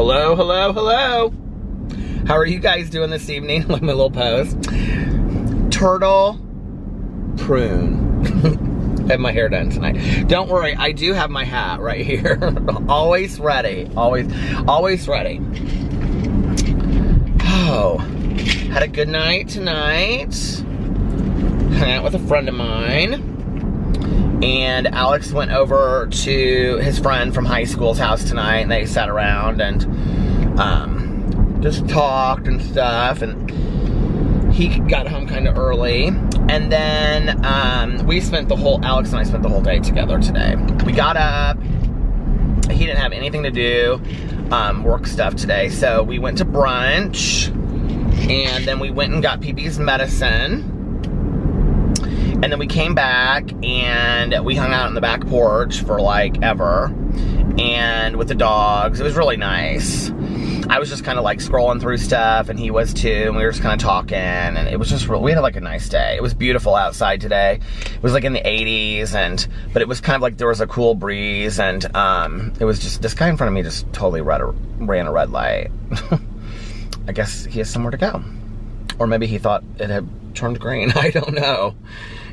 Hello, hello, hello. How are you guys doing this evening? Like my little post. Turtle prune. I have my hair done tonight. Don't worry, I do have my hat right here. Always ready. Always ready. Oh, had a good night tonight. Hung out with a friend of mine. And Alex went over to his friend from high school's house tonight, and they sat around and just talked and stuff, and he got home kind of early. And then Alex and I spent the whole day together today. We got up, he didn't have anything to do, work stuff today, so we went to brunch, and then we went and got PP's medicine. And then we came back and we hung out on the back porch for like ever, and with the dogs. It was really nice. I was just kind of like scrolling through stuff, and he was too, and we were just kind of talking, and it was just we had like a nice day. It was beautiful outside today. It was like in the 80s, but it was kind of like there was a cool breeze, and it was just, this guy in front of me just totally ran a red light. I guess he has somewhere to go. Or maybe he thought it had turned green. I don't know.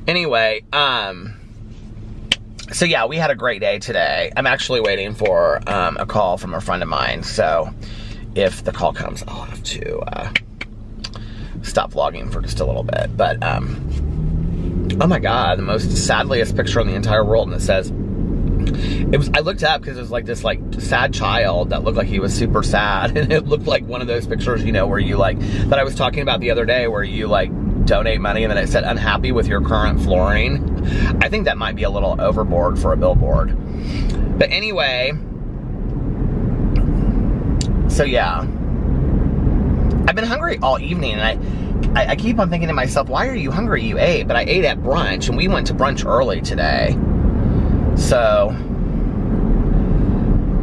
Anyway, so yeah, we had a great day today. I'm actually waiting for a call from a friend of mine, so if the call comes, I'll have to stop vlogging for just a little bit. But, oh my God, the most sadliest picture in the entire world, and it says, I looked up because it was like this like sad child that looked like he was super sad, and it looked like one of those pictures, you know, where you like, that I was talking about the other day, where you like donate money and then it said unhappy with your current flooring. I think that might be a little overboard for a billboard. But anyway, so yeah, I've been hungry all evening, and I keep on thinking to myself, why are you hungry? You ate. But I ate at brunch, and we went to brunch early today. So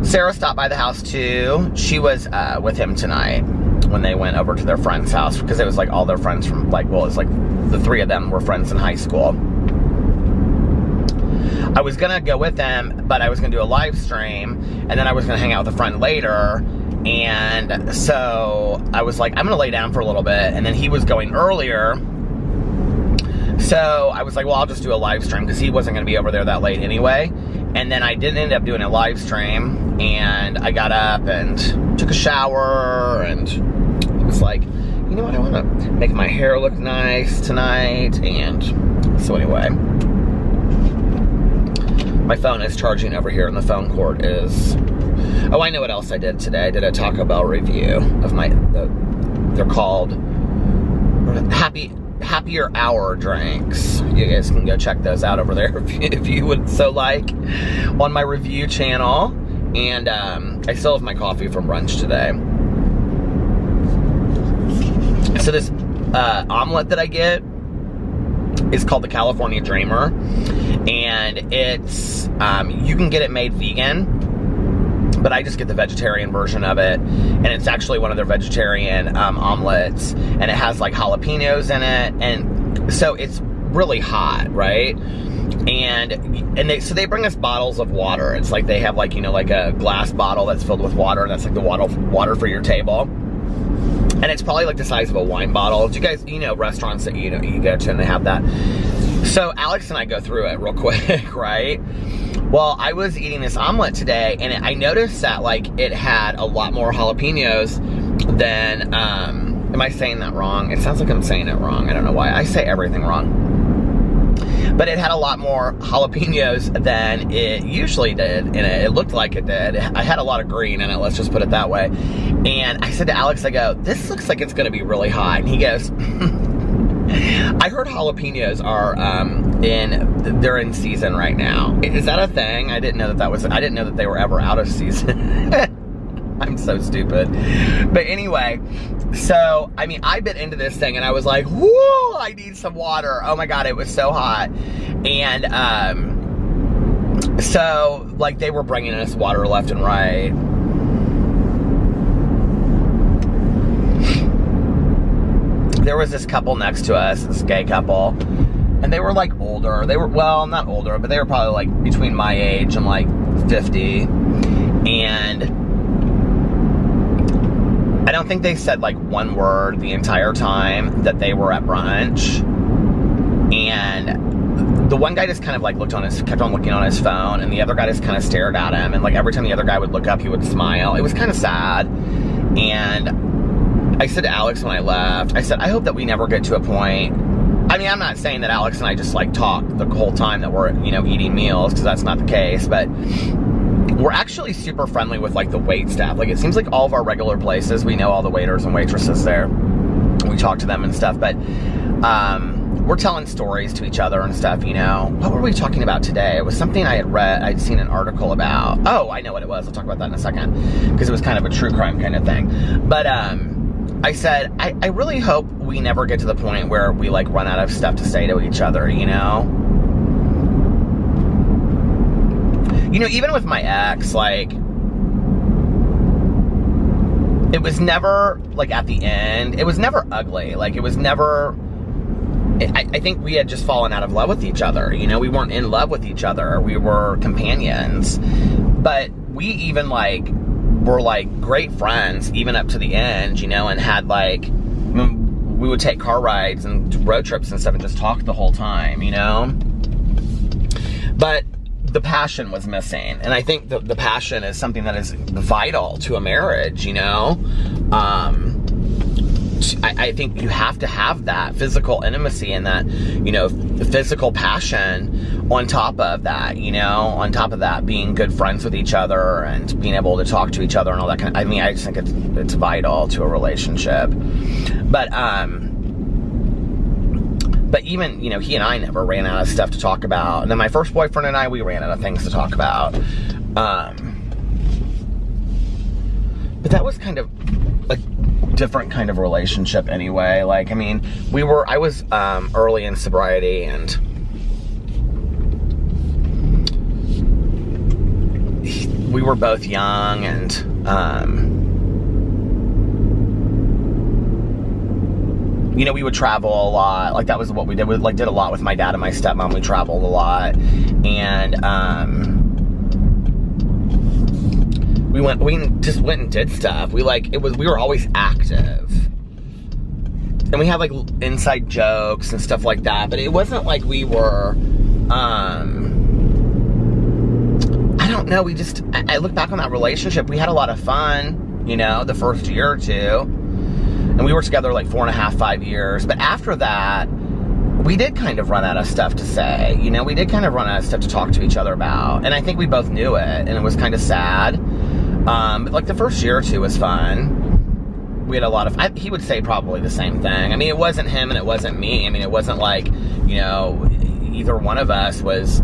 Sarah stopped by the house too. She was with him tonight when they went over to their friend's house, because it was like all their friends from like, well, it's like the three of them were friends in high school. I was gonna go with them, but I was gonna do a live stream, and then I was gonna hang out with a friend later. And so I was like, I'm gonna lay down for a little bit, and then he was going earlier. So I was like, well, I'll just do a live stream, because he wasn't gonna be over there that late anyway. And then I didn't end up doing a live stream, and I got up and took a shower, and it was like, you know what, I wanna make my hair look nice tonight. And so anyway, my phone is charging over here, and the phone cord is, oh, I know what else I did today. I did a Taco Bell review of they're called Happier Hour drinks. You guys can go check those out over there if you would so like, on my review channel. And I still have my coffee from brunch today. So this omelet that I get is called the California Dreamer, and it's you can get it made vegan, but I just get the vegetarian version of it, and it's actually one of their vegetarian omelets, and it has like jalapenos in it, and so it's really hot, right? And they bring us bottles of water. It's like they have like, you know, like a glass bottle that's filled with water, and that's like the water for your table. And it's probably like the size of a wine bottle. Do you guys, you know, restaurants that you go to and they have that. So Alex and I go through it real quick, right? Well, I was eating this omelet today, and I noticed that like it had a lot more jalapenos than, am I saying that wrong? It sounds like I'm saying it wrong. I don't know why. I say everything wrong. But it had a lot more jalapenos than it usually did, and it looked like it did. I had a lot of green in it, let's just put it that way. And I said to Alex, I go, this looks like it's gonna be really hot. And he goes, I heard jalapenos are they're in season right now. Is that a thing? I didn't know that they were ever out of season. I'm so stupid. But anyway, so, I mean, I bit into this thing and I was like, whoa, I need some water. Oh my God, it was so hot. And, so, like, they were bringing us water left and right. There was this couple next to us, this gay couple, and they were like older. They were, well, not older, but they were probably like between my age and like 50. And don't think they said like one word the entire time that they were at brunch. And the one guy just kind of like kept on looking on his phone, and the other guy just kind of stared at him, and like every time the other guy would look up, he would smile. It was kind of sad. And I said to Alex when I left, I said, I hope that we never get to a point. I mean, I'm not saying that Alex and I just like talk the whole time that we're, you know, eating meals, because that's not the case, but we're actually super friendly with like the wait staff. Like, it seems like all of our regular places, we know all the waiters and waitresses there. We talk to them and stuff, but we're telling stories to each other and stuff, you know. What were we talking about today? It was something I had read, I'd seen an article about. Oh, I know what it was. I'll talk about that in a second, because it was kind of a true crime kind of thing. But I said, I really hope we never get to the point where we like run out of stuff to say to each other, you know? You know, even with my ex, like, it was never, like, at the end, it was never ugly. Like, it was never, I think we had just fallen out of love with each other. You know, we weren't in love with each other. We were companions. But we even, like, were, like, great friends, even up to the end, you know, and had, like, we would take car rides and road trips and stuff and just talk the whole time, you know? But the passion was missing. And I think the passion is something that is vital to a marriage, you know? I think you have to have that physical intimacy and that, you know, physical passion on top of that, you know, on top of that, being good friends with each other and being able to talk to each other and all that kind of, I mean, I just think it's vital to a relationship. But even, you know, he and I never ran out of stuff to talk about. And then my first boyfriend and I, we ran out of things to talk about. But that was kind of a different kind of relationship anyway. Like, I mean, I was early in sobriety, and we were both young, and you know, we would travel a lot. Like, that was what we did. We like did a lot with my dad and my stepmom. We traveled a lot, and we just went and did stuff. We were always active, and we had like inside jokes and stuff like that. But it wasn't like we were. I don't know. I look back on that relationship. We had a lot of fun, you know, the first year or two. And we were together like 4.5, 5 years. But after that, we did kind of run out of stuff to say. You know, we did kind of run out of stuff to talk to each other about. And I think we both knew it. And it was kind of sad. But like the first year or two was fun. We had a lot of, he would say probably the same thing. I mean, it wasn't him and it wasn't me. I mean, it wasn't like, you know, either one of us was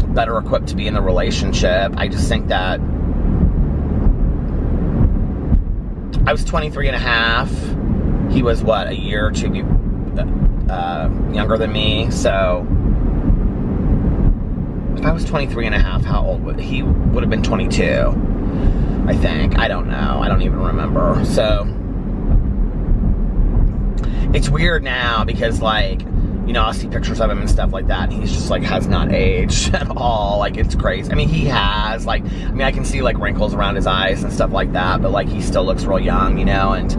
better equipped to be in the relationship. I just think that I was 23 and a half. He was, what, a year or two younger than me. So if I was 23 and a half, how old would he have been? 22, I think. I don't know. I don't even remember. So it's weird now because, like, you know, I'll see pictures of him and stuff like that, and he's just, like, has not aged at all. Like, it's crazy. I mean, he has, like, I mean, I can see, like, wrinkles around his eyes and stuff like that, but, like, he still looks real young, you know, and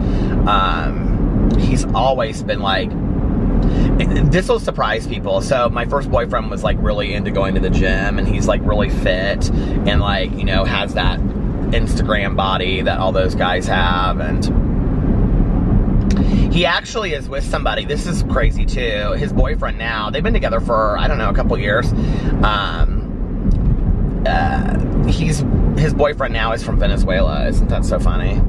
he's always been, like, this will surprise people. So my first boyfriend was, like, really into going to the gym, and he's, like, really fit and, like, you know, has that Instagram body that all those guys have, and he actually is with somebody. This is crazy too. His boyfriend now, they've been together for, I don't know, a couple years. His boyfriend now is from Venezuela. Isn't that so funny?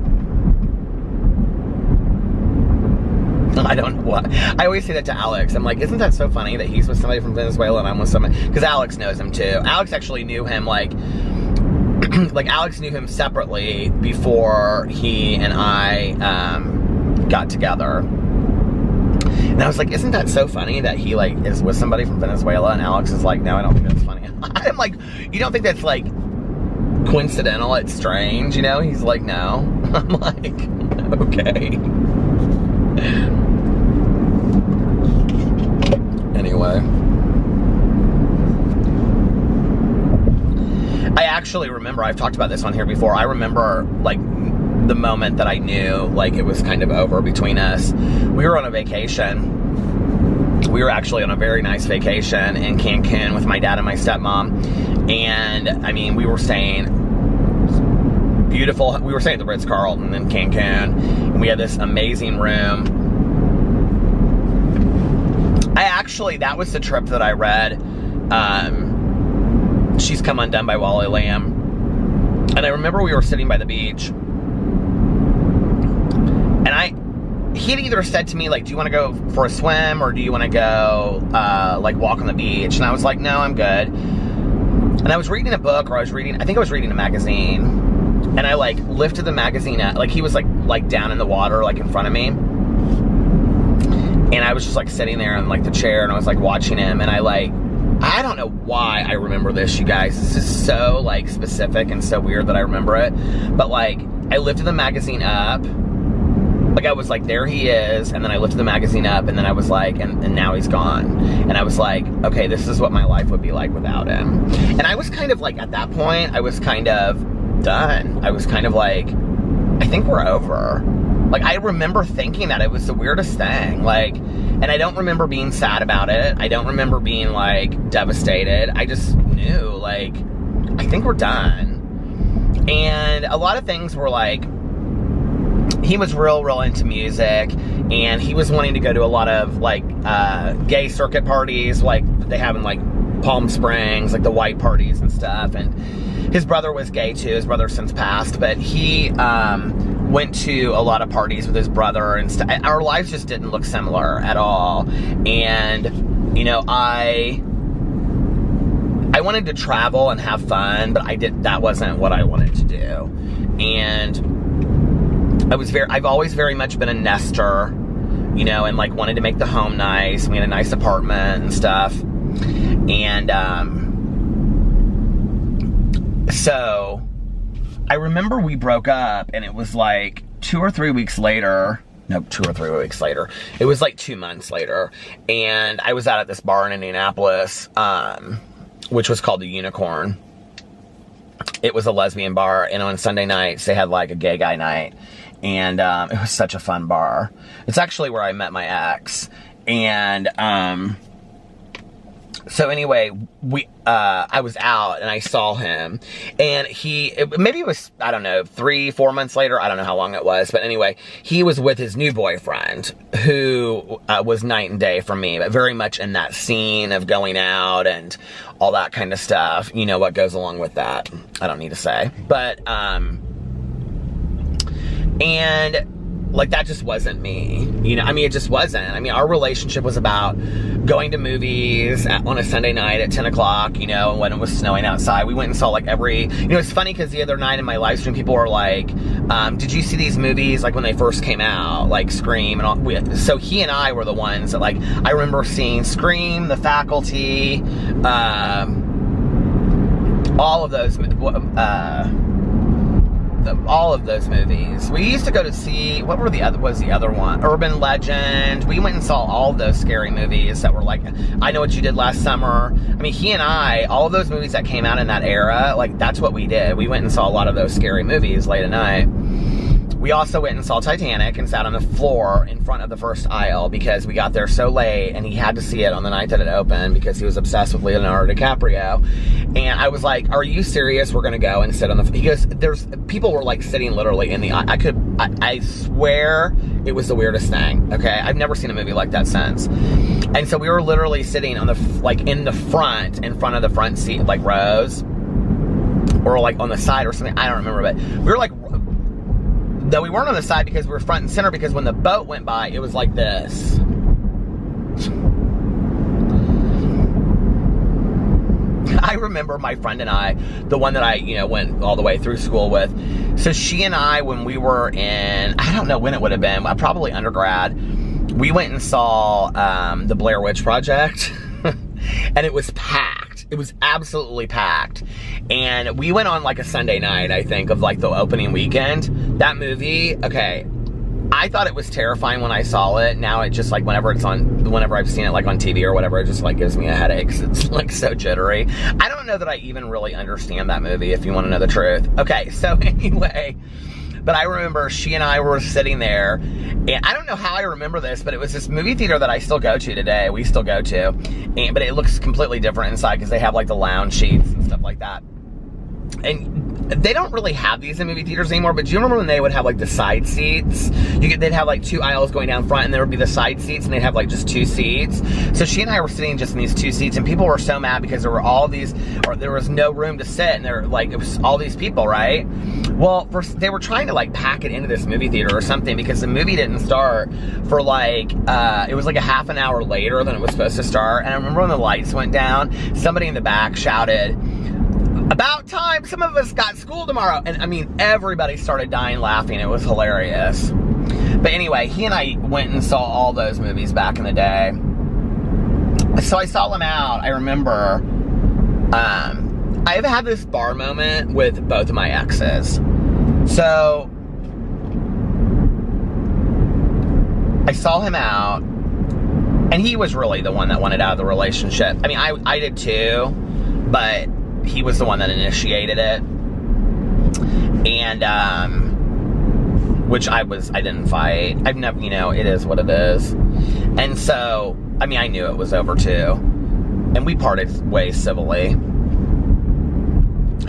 I don't know what. I always say that to Alex. I'm like, isn't that so funny that he's with somebody from Venezuela and I'm with somebody? Because Alex knows him too. Alex actually knew him, like, Alex knew him separately before he and I got together. And I was like, isn't that so funny that he, like, is with somebody from Venezuela? And Alex is like, no, I don't think that's funny. I'm like, you don't think that's, like, coincidental? It's strange, you know? He's like, no. I'm like, okay. Anyway. I actually remember, I've talked about this on here before, I remember, like, the moment that I knew, like, it was kind of over between us. We were on a vacation. We were actually on a very nice vacation in Cancun with my dad and my stepmom. And, I mean, we were staying beautiful. We were staying at the Ritz-Carlton in Cancun. And we had this amazing room. That was the trip that I read, She's Come Undone by Wally Lamb. And I remember we were sitting by the beach. And he had either said to me, like, do you want to go for a swim, or do you want to go, like, walk on the beach? And I was like, no, I'm good. And I was reading a book, or I think I was reading a magazine. And I, like, lifted the magazine up. Like, he was, like down in the water, like, in front of me. And I was just, like, sitting there in, like, the chair, and I was, like, watching him. And I don't know why I remember this, you guys. This is so, like, specific and so weird that I remember it. But, like, I lifted the magazine up. Like, I was like, there he is. And then I lifted the magazine up, and then I was like, and now he's gone. And I was like, okay, this is what my life would be like without him. And I was kind of, like, at that point, I was kind of done. I was kind of like, I think we're over. Like, I remember thinking that. It was the weirdest thing. Like, and I don't remember being sad about it. I don't remember being, like, devastated. I just knew, like, I think we're done. And a lot of things were, like, he was real into music, and he was wanting to go to a lot of, like, gay circuit parties, like, they have in, like, Palm Springs, like, the white parties and stuff. And his brother was gay, too. His brother since passed. But he, went to a lot of parties with his brother and stuff. Our lives just didn't look similar at all. And, you know, I wanted to travel and have fun, but that wasn't what I wanted to do. And I've always very much been a nester, you know, and, like, wanted to make the home nice. We had a nice apartment and stuff. And, so I remember we broke up, and it was like 2 or 3 weeks later. Nope, 2 or 3 weeks later. It was like 2 months later. And I was out at this bar in Indianapolis, which was called the Unicorn. It was a lesbian bar, and on Sunday nights, they had, like, a gay guy night. And it was such a fun bar. It's actually where I met my ex. And so anyway, I was out, and I saw him, and maybe it was, I don't know, 3-4 months later, I don't know how long it was, but anyway, he was with his new boyfriend, who was night and day for me, but very much in that scene of going out and all that kind of stuff, you know, what goes along with that, I don't need to say, but, and, like, that just wasn't me, you know, I mean, it just wasn't. I mean, our relationship was about going to movies on a Sunday night at 10 o'clock, you know, when it was snowing outside. We went and saw, like, you know, it's funny because the other night in my live stream, people were like, did you see these movies, like, when they first came out, like Scream and all, so he and I were the ones that, like, I remember seeing Scream, The Faculty, all of those movies. We used to go to see, what was the other one? Urban Legend. We went and saw all those scary movies that were like, I Know What You Did Last Summer. I mean, he and I, all of those movies that came out in that era, like, that's what we did. We went and saw a lot of those scary movies late at night. We also went and saw Titanic and sat on the floor in front of the first aisle because we got there so late, and he had to see it on the night that it opened because he was obsessed with Leonardo DiCaprio. And I was like, are you serious? We're going to go and sit on the... He goes, people were, like, sitting literally in the... I swear it was the weirdest thing, okay? I've never seen a movie like that since. And so we were literally sitting on the, like, in front of the front seat, like, rows. Or, like, on the side or something. I don't remember, but we were, like... Though we weren't on the side because we were front and center, because when the boat went by, it was like this. I remember my friend and I, the one that I, you know, went all the way through school with. So she and I, when we were in, I don't know when it would have been, probably undergrad, we went and saw the Blair Witch Project. And it was packed. It was absolutely packed. And we went on, like, a Sunday night, I think, of, like, the opening weekend. That movie, okay, I thought it was terrifying when I saw it. Now it just, like, whenever I've seen it, like, on TV or whatever, it just, like, gives me a headache. It's, like, so jittery. I don't know that I even really understand that movie, if you want to know the truth. Okay, so anyway, But I remember she and I were sitting there, and I don't know how I remember this, but it was this movie theater that I still go to today. We still go to, but it looks completely different inside because they have like the lounge sheets and stuff like that. And they don't really have these in movie theaters anymore, but do you remember when they would have like the side seats? They'd have like 2 aisles going down front, and there would be the side seats, and they'd have like just 2 seats. So she and I were sitting just in these 2 seats, and people were so mad because there were all these, or there was no room to sit, and there were like, it was all these people, right? Well, they were trying to like pack it into this movie theater or something, because the movie didn't start for like, it was like a half an hour later than it was supposed to start. And I remember when the lights went down, somebody in the back shouted, "About time, some of us got school tomorrow." And I mean, everybody started dying laughing. It was hilarious. But anyway, he and I went and saw all those movies back in the day. So I saw them out. I remember, I've had this bar moment with both of my exes. So I saw him out, and he was really the one that wanted out of the relationship. I mean, I did too, but he was the one that initiated it. And, which I didn't fight. I've never, you know, it is what it is. And so, I mean, I knew it was over too. And we parted ways civilly.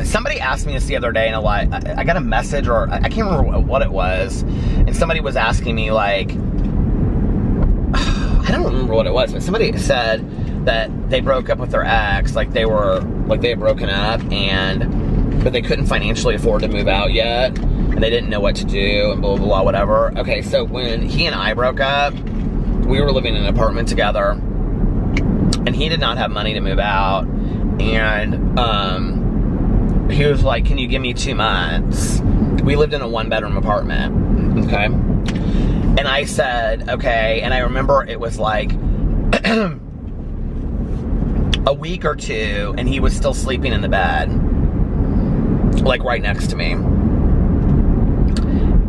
Somebody asked me this the other day, and I got a message, or I can't remember what it was. And somebody was asking me, like, I don't remember what it was, but somebody said that they broke up with their ex, like they had broken up, but they couldn't financially afford to move out yet, and they didn't know what to do, and blah, blah, blah, whatever. Okay, so when he and I broke up, we were living in an apartment together, and he did not have money to move out, and he was like, "Can you give me 2 months?" We lived in a 1-bedroom apartment, okay? And I said, okay, and I remember it was like a week or 2, and he was still sleeping in the bed, like right next to me.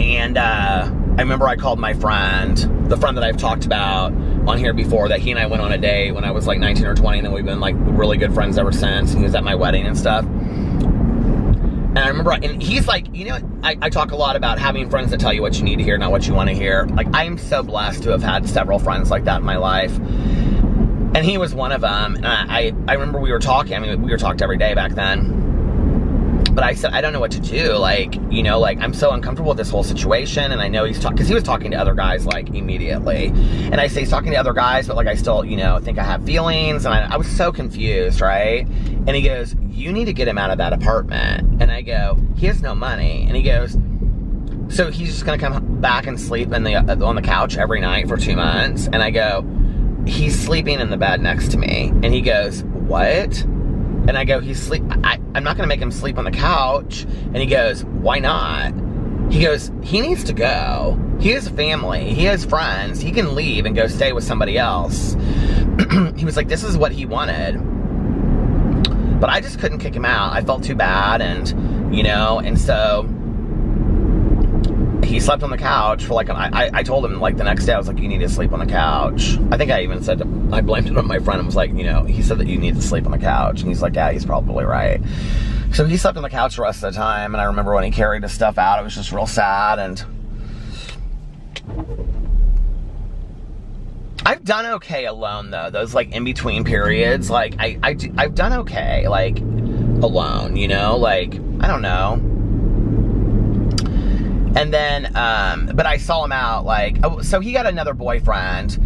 And I remember I called my friend, the friend that I've talked about on here before, that he and I went on a date when I was like 19 or 20, and then we've been like really good friends ever since, and he was at my wedding and stuff. And I remember, and he's like, you know, I talk a lot about having friends that tell you what you need to hear, not what you want to hear. Like, I am so blessed to have had several friends like that in my life. And he was one of them. And I remember we were talking. I mean, we were talking every day back then. But I said, I don't know what to do. Like, you know, like, I'm so uncomfortable with this whole situation. And I know he's talking, because he was talking to other guys, like, immediately. And I say he's talking to other guys, but, like, I still, you know, think I have feelings. And I was so confused, right? And he goes, "You need to get him out of that apartment." And I go, "He has no money." And he goes, "So he's just going to come back and sleep on the couch every night for 2 months?" And I go, "He's sleeping in the bed next to me." And he goes, "What?" And I go, I'm not going to make him sleep on the couch. And he goes, "Why not?" He goes, "He needs to go. He has a family. He has friends. He can leave and go stay with somebody else." He was like, this is what he wanted. But I just couldn't kick him out. I felt too bad, and, you know, and so he slept on the couch for like, I told him like the next day, I was like, "You need to sleep on the couch." I think I even said, I blamed it on my friend and was like, you know, he said that you need to sleep on the couch. And he's like, yeah, he's probably right. So he slept on the couch the rest of the time. And I remember when he carried his stuff out, it was just real sad. And I've done okay alone, though. Those like in between periods, like I've done okay, like alone, you know, like, I don't know. And then, but I saw him out, like, so he got another boyfriend.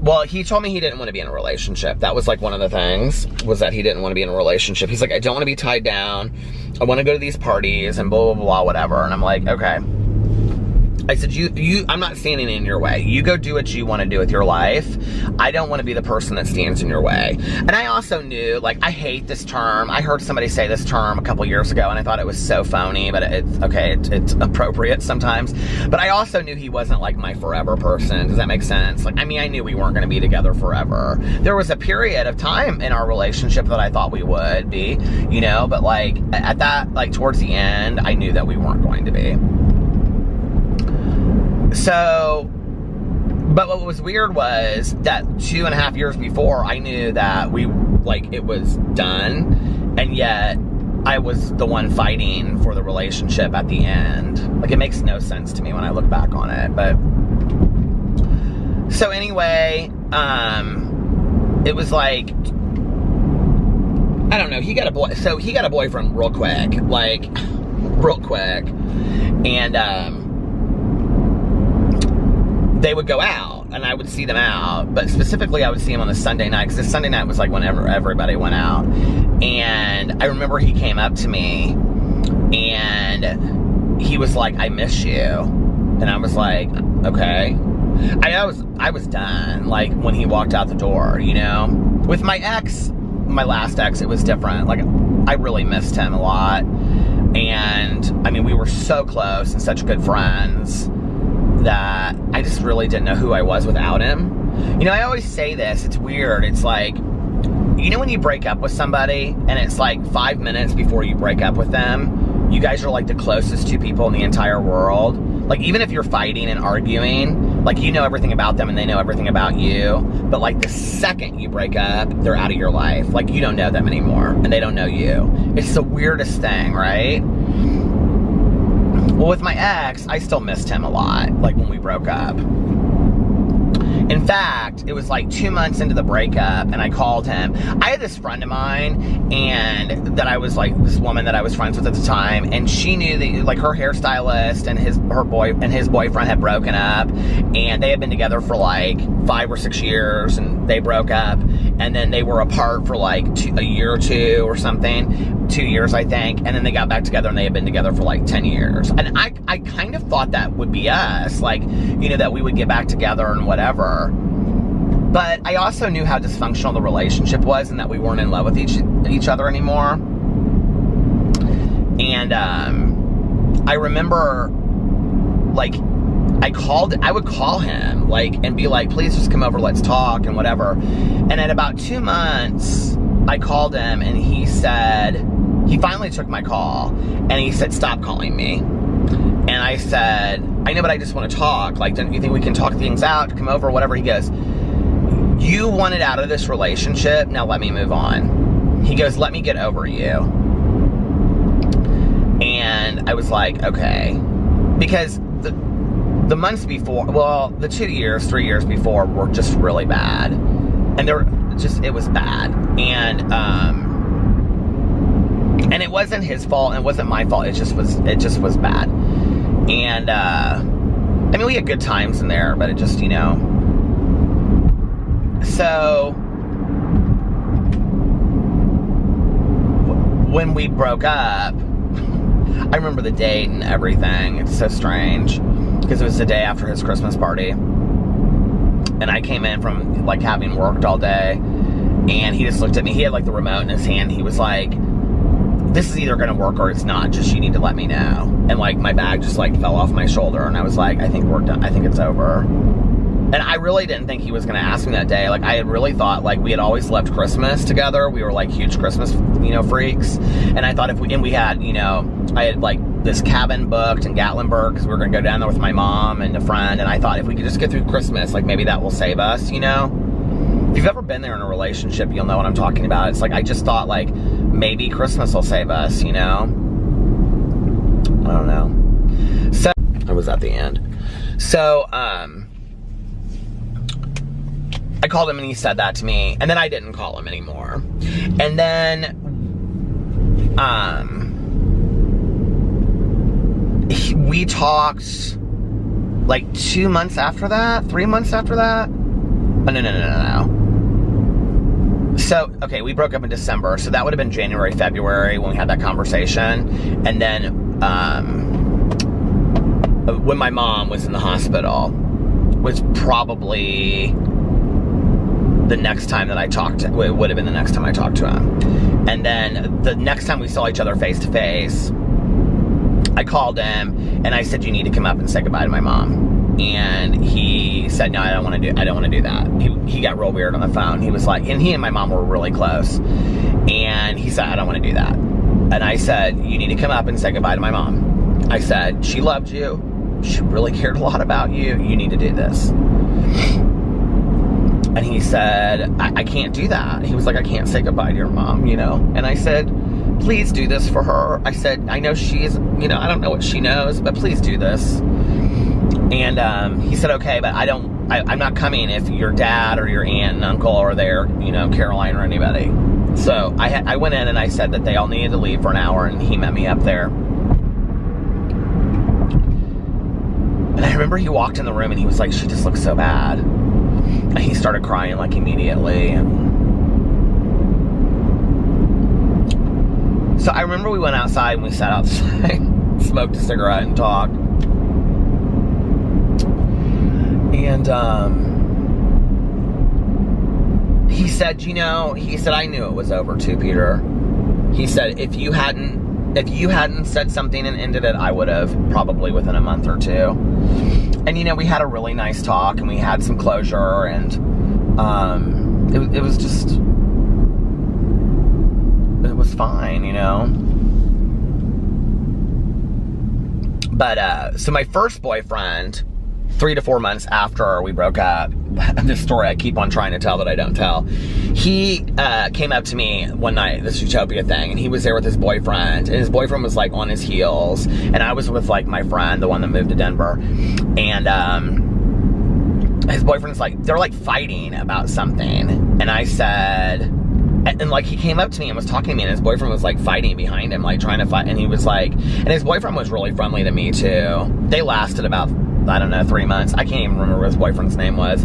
Well, he told me he didn't want to be in a relationship. That was like one of the things, was that he didn't want to be in a relationship. He's like, "I don't want to be tied down. I want to go to these parties and blah, blah, blah, whatever." And I'm like, okay. I said, I'm not standing in your way. You go do what you want to do with your life. I don't want to be the person that stands in your way. And I also knew, like, I hate this term. I heard somebody say this term a couple years ago, and I thought it was so phony, but it's okay. It's appropriate sometimes. But I also knew he wasn't, like, my forever person. Does that make sense? Like, I mean, I knew we weren't going to be together forever. There was a period of time in our relationship that I thought we would be, you know, but, like, at that, like, towards the end, I knew that we weren't going to be. So, but what was weird was that 2.5 years before, I knew that it was done, and yet I was the one fighting for the relationship at the end. Like, it makes no sense to me when I look back on it, but... So anyway, it was like... I don't know, he got a boyfriend real quick. Like, real quick. And, they would go out, and I would see them out, but specifically I would see him on the Sunday night, because the Sunday night was like whenever everybody went out. And I remember he came up to me, and he was like, I miss you. And I was like, okay. I was done, like, when he walked out the door, you know? With my ex, my last ex, it was different. Like, I really missed him a lot. And, I mean, we were so close and such good friends that I just really didn't know who I was without him. You know, I always say this, it's weird. It's like, you know when you break up with somebody, and it's like 5 minutes before you break up with them, you guys are like the closest two people in the entire world. Like, even if you're fighting and arguing, like, you know everything about them and they know everything about you, but like the second you break up, they're out of your life. Like, you don't know them anymore, and they don't know you. It's the weirdest thing, right? Well, with my ex, I still missed him a lot, like, when we broke up. In fact, it was like 2 months into the breakup, and I called him. I had this friend of mine, and that I was like, this woman that I was friends with at the time, and she knew that, like, her hairstylist and his boyfriend had broken up, and they had been together for like 5 or 6 years, and they broke up, and then they were apart for like a year or two or something, 2 years, I think, and then they got back together, and they had been together for like 10 years. And I kind of thought that would be us, like, you know, that we would get back together and whatever. But I also knew how dysfunctional the relationship was, and that we weren't in love with each other anymore. And I remember, like, I would call him, like, and be like, please just come over, let's talk, and whatever. And at about 2 months, I called him, and he said, he finally took my call, and he said, stop calling me. And I said, I know, but I just want to talk. Like, don't you think we can talk things out, come over, whatever? He goes, you wanted out of this relationship, now let me move on. He goes, let me get over you. And I was like, okay. Because the months before, well, the 2 years, 3 years before were just really bad. And it was bad. And it wasn't his fault, and it wasn't my fault, it just was bad. And, I mean, we had good times in there, but it just, you know. So, when we broke up, I remember the date and everything. It's so strange, because it was the day after his Christmas party. And I came in from, like, having worked all day, and he just looked at me. He had, like, the remote in his hand. He was like, this is either gonna work or it's not, just you need to let me know. And, like, my bag just, like, fell off my shoulder, and I was like, I think we're done, I think it's over. And I really didn't think he was gonna ask me that day. Like, I had really thought, like, we had always loved Christmas together. We were, like, huge Christmas, you know, freaks. And I thought we had, you know, I had, like, this cabin booked in Gatlinburg, because we were gonna go down there with my mom and a friend, and I thought if we could just get through Christmas, like, maybe that will save us, you know? If you've ever been there in a relationship, you'll know what I'm talking about. It's like, I just thought, like, maybe Christmas will save us, you know? I don't know. So, I was at the end. So, I called him and he said that to me, and then I didn't call him anymore. And then, we talked, like, 2 months after that? 3 months after that? Oh, no. So, okay, we broke up in December, so that would have been January, February when we had that conversation. And then, when my mom was in the hospital, was probably the next time that I talked to, it would have been the next time I talked to him. And then the next time we saw each other face to face, I called him and I said, you need to come up and say goodbye to my mom. And he said, no, I don't want to do that. He got real weird on the phone. He was like, and he and my mom were really close. And he said, I don't want to do that. And I said, you need to come up and say goodbye to my mom. I said, she loved you. She really cared a lot about you. You need to do this. And he said, I can't do that. He was like, I can't say goodbye to your mom, you know? And I said, please do this for her. I said, I know she's, you know, I don't know what she knows, but please do this. And he said, okay, but I'm not coming if your dad or your aunt and uncle are there, you know, Caroline or anybody. So I went in and I said that they all needed to leave for an hour, and he met me up there. And I remember he walked in the room and he was like, she just looks so bad. And he started crying like immediately. And so I remember we went outside and we sat outside, smoked a cigarette and talked. And he said, you know, he said, I knew it was over too, Peter. He said, if you hadn't said something and ended it, I would have, probably within a month or two. And, you know, we had a really nice talk, and we had some closure, and it was just, it was fine, you know. But, so my first boyfriend, 3 to 4 months after we broke up, this story I keep on trying to tell that I don't tell, he came up to me one night, this Utopia thing, and he was there with his boyfriend, and his boyfriend was like on his heels, and I was with like my friend, the one that moved to Denver, and his boyfriend's like, they're like fighting about something, and I said, and like he came up to me and was talking to me, and his boyfriend was like fighting behind him, like trying to fight, and he was like, and his boyfriend was really friendly to me too. They lasted about, I don't know, 3 months. I can't even remember what his boyfriend's name was.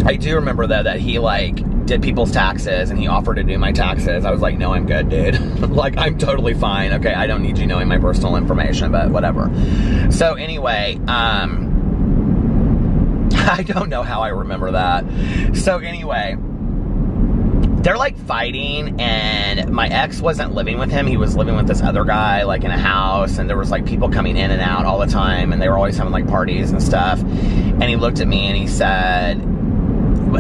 I do remember though that he like did people's taxes, and he offered to do my taxes. I was like, no, I'm good, dude. Like, I'm totally fine. Okay, I don't need you knowing my personal information, but whatever. So anyway, I don't know how I remember that. So anyway, they're like fighting, and my ex wasn't living with him. He was living with this other guy, like in a house, and there was like people coming in and out all the time, and they were always having like parties and stuff. And he looked at me and he said,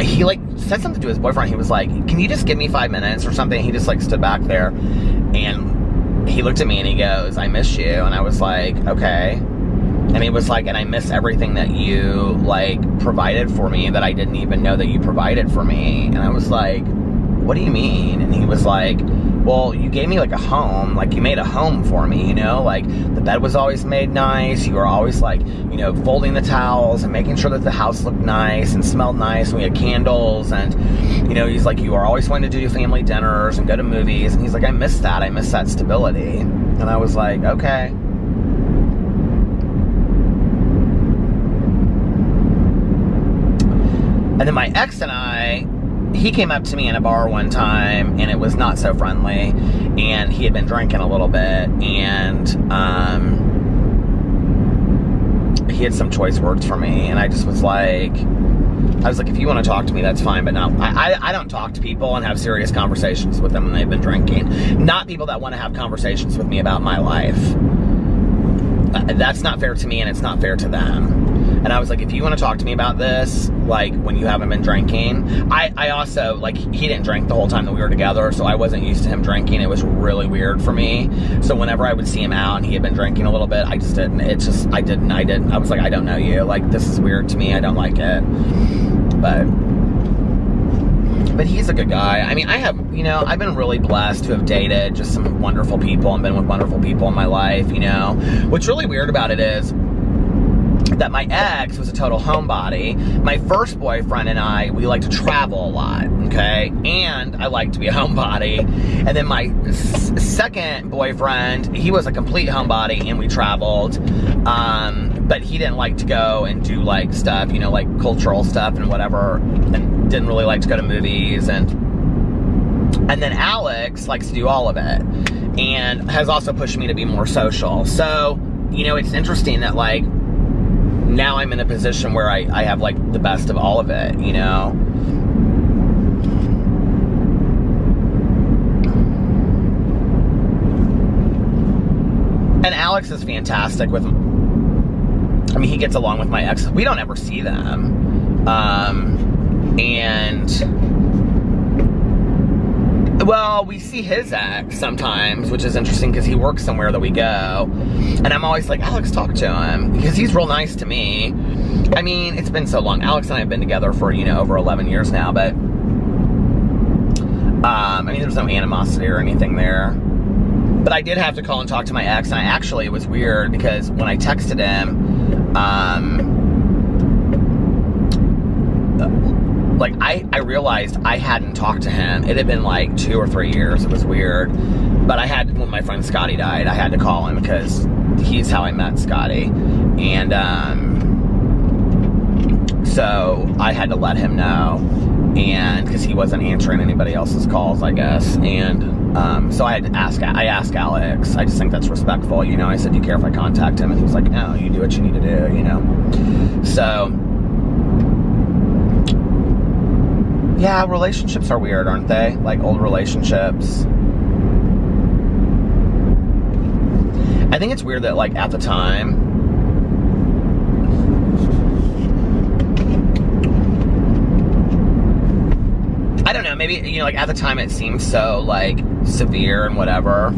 he like said something to his boyfriend. He was like, can you just give me 5 minutes or something? He just like stood back there, and he looked at me and he goes, I miss you. And I was like, okay. And he was like, and I miss everything that you like provided for me that I didn't even know that you provided for me. And I was like, what do you mean? And he was like, well, you gave me like a home, like you made a home for me, you know, like the bed was always made nice. You were always like, you know, folding the towels and making sure that the house looked nice and smelled nice. And we had candles, and, you know, he's like, you were always wanting to do family dinners and go to movies. And he's like, I miss that. I miss that stability. And I was like, okay. And then my ex and I, he came up to me in a bar one time, and it was not so friendly, and he had been drinking a little bit, and he had some choice words for me, and I just was like, if you want to talk to me, that's fine, but no, I don't talk to people and have serious conversations with them when they've been drinking. Not people that want to have conversations with me about my life. That's not fair to me, and it's not fair to them. And I was like, if you want to talk to me about this, like, when you haven't been drinking. I also, like, he didn't drink the whole time that we were together, so I wasn't used to him drinking. It was really weird for me. So whenever I would see him out and he had been drinking a little bit, I just didn't. I didn't. I was like, I don't know you. Like, this is weird to me. I don't like it. But he's a good guy. I mean, I've been really blessed to have dated just some wonderful people and been with wonderful people in my life, you know. What's really weird about it is that my ex was a total homebody. My first boyfriend and I, we like to travel a lot, okay? And I like to be a homebody. And then my second boyfriend, he was a complete homebody, and we traveled. But he didn't like to go and do like stuff, you know, like cultural stuff and whatever, and didn't really like to go to movies. And then Alex likes to do all of it, and has also pushed me to be more social. So, you know, it's interesting that like, now I'm in a position where I have like the best of all of it, you know? And Alex is fantastic with, I mean, he gets along with my ex. We don't ever see them. Well, we see his ex sometimes, which is interesting because he works somewhere that we go. And I'm always like, Alex, talk to him, because he's real nice to me. I mean, it's been so long. Alex and I have been together for, you know, over 11 years now, but I mean, there's no animosity or anything there. But I did have to call and talk to my ex, and it was weird because when I texted him, like, I realized I hadn't talked to him. It had been like 2 or 3 years. It was weird. But when my friend Scotty died, I had to call him because he's how I met Scotty. And so I had to let him know, and because he wasn't answering anybody else's calls, I guess. And so I asked Alex. I just think that's respectful, you know. I said, do you care if I contact him? And he was like, no, you do what you need to do, you know. So yeah, relationships are weird, aren't they? Like, old relationships. I think it's weird that, like, at the time, I don't know, maybe, you know, like, at the time it seemed so, like, severe and whatever.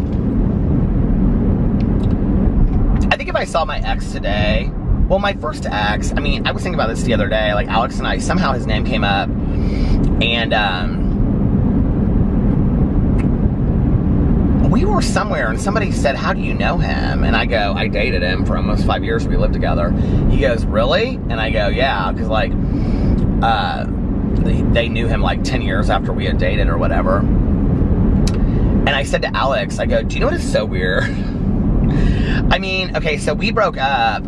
I think if I saw my ex today, well, my first ex, I mean, I was thinking about this the other day, like, Alex and I, somehow his name came up, and, we were somewhere, and somebody said, how do you know him? And I go, I dated him for almost 5 years, we lived together. He goes, really? And I go, yeah, because, like, they knew him like 10 years after we had dated or whatever. And I said to Alex, I go, do you know what is so weird? I mean, okay, so we broke up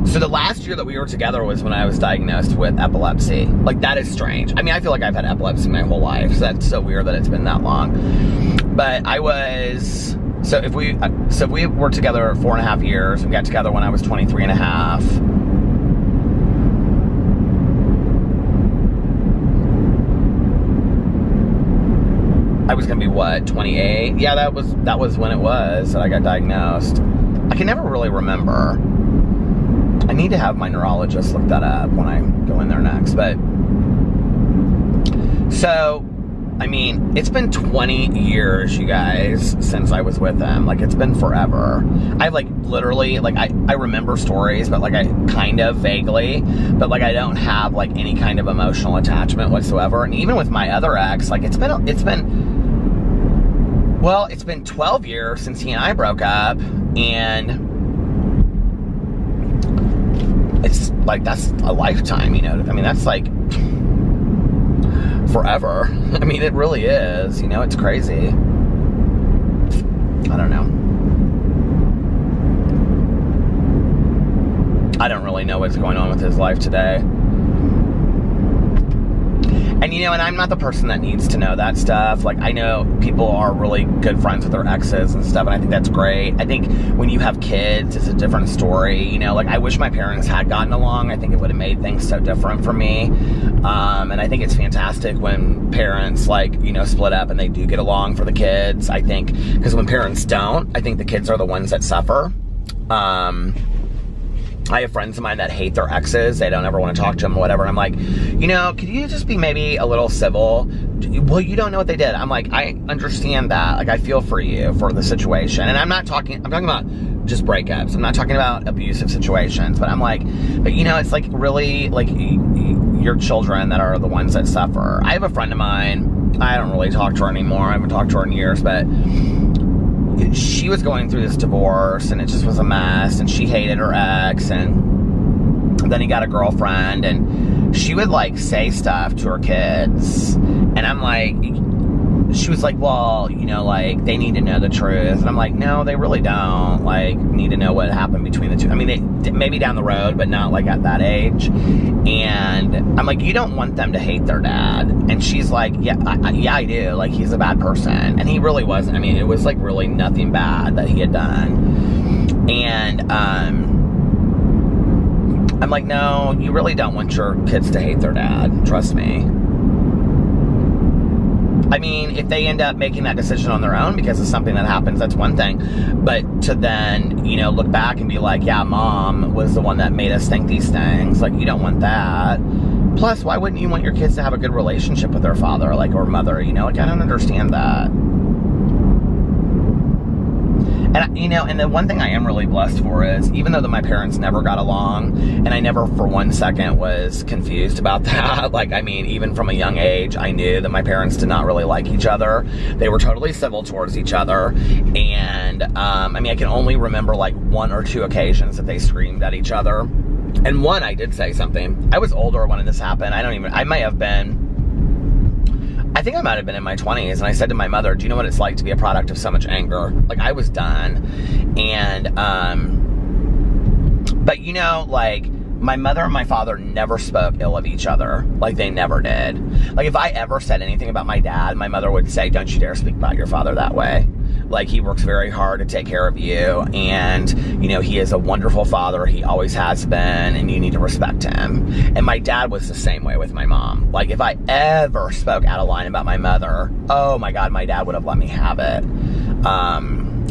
so the last year that we were together was when I was diagnosed with epilepsy. Like, that is strange. I mean, I feel like I've had epilepsy my whole life, so that's so weird that it's been that long. But so if we were together 4.5 years, we got together when I was 23 and a half. I was gonna be what, 28? Yeah, that was when it was that I got diagnosed. I can never really remember. I need to have my neurologist look that up when I go in there next. But so, I mean, it's been 20 years, you guys, since I was with him. Like, it's been forever. I like literally, like, I remember stories, but like I kind of vaguely, but like I don't have like any kind of emotional attachment whatsoever. And even with my other ex, like it's been 12 years since he and I broke up, and it's like, that's a lifetime, you know. I mean, that's like forever. I mean, it really is, you know. It's crazy. I don't know. I don't really know what's going on with his life today. And, you know, and I'm not the person that needs to know that stuff. Like, I know people are really good friends with their exes and stuff, and I think that's great. I think when you have kids, it's a different story, you know. Like, I wish my parents had gotten along. I think it would have made things so different for me. And I think it's fantastic when parents, like, you know, split up and they do get along for the kids. I think, because when parents don't, I think the kids are the ones that suffer. I have friends of mine that hate their exes. They don't ever want to talk to them or whatever. And I'm like, you know, could you just be maybe a little civil? Well, you don't know what they did. I'm like, I understand that. Like, I feel for you for the situation. And I'm talking about just breakups. I'm not talking about abusive situations. But I'm like, but you know, it's like really like your children that are the ones that suffer. I have a friend of mine. I don't really talk to her anymore. I haven't talked to her in years, but she was going through this divorce, and it just was a mess, and she hated her ex, and then he got a girlfriend, and she would like say stuff to her kids, and I'm like, she was like, well, you know, like, they need to know the truth, and I'm like, no, they really don't, like, need to know what happened between the two. I mean, they maybe down the road, but not like at that age. And I'm like, you don't want them to hate their dad. And she's like, yeah, I do. Like, he's a bad person. And he really wasn't. I mean, it was like really nothing bad that he had done. And I'm like, no, you really don't want your kids to hate their dad. Trust me. I mean, if they end up making that decision on their own because of something that happens, that's one thing. But to then, you know, look back and be like, yeah, mom was the one that made us think these things. Like, you don't want that. Plus, why wouldn't you want your kids to have a good relationship with their father, like, or mother, you know? Like, I don't understand that. And, you know, and the one thing I am really blessed for is, even though that my parents never got along, and I never for one second was confused about that, like, I mean, even from a young age, I knew that my parents did not really like each other. They were totally civil towards each other, and, I mean, I can only remember, like, 1 or 2 occasions that they screamed at each other. And one, I did say something. I was older when this happened. I might have been, I think I might have been in my 20s, and I said to my mother, do you know what it's like to be a product of so much anger? Like, I was done. And, but you know, like, my mother and my father never spoke ill of each other. Like, they never did. Like, if I ever said anything about my dad, my mother would say, don't you dare speak about your father that way. Like, he works very hard to take care of you, and, you know, he is a wonderful father. He always has been, and you need to respect him. And my dad was the same way with my mom. Like, if I ever spoke out of line about my mother, oh my God, my dad would have let me have it.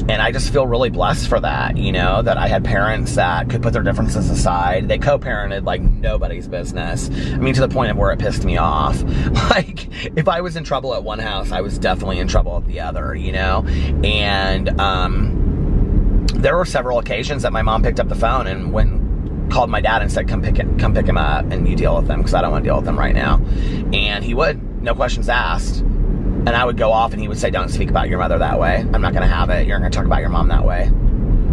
And I just feel really blessed for that, you know, that I had parents that could put their differences aside. They co-parented like nobody's business. I mean, to the point of where it pissed me off. Like, if I was in trouble at one house, I was definitely in trouble at the other, you know? And there were several occasions that my mom picked up the phone and called my dad and said, come pick him up and you deal with them, because I don't want to deal with them right now. And he would, no questions asked. And I would go off and he would say, don't speak about your mother that way. I'm not going to have it. You're not going to talk about your mom that way.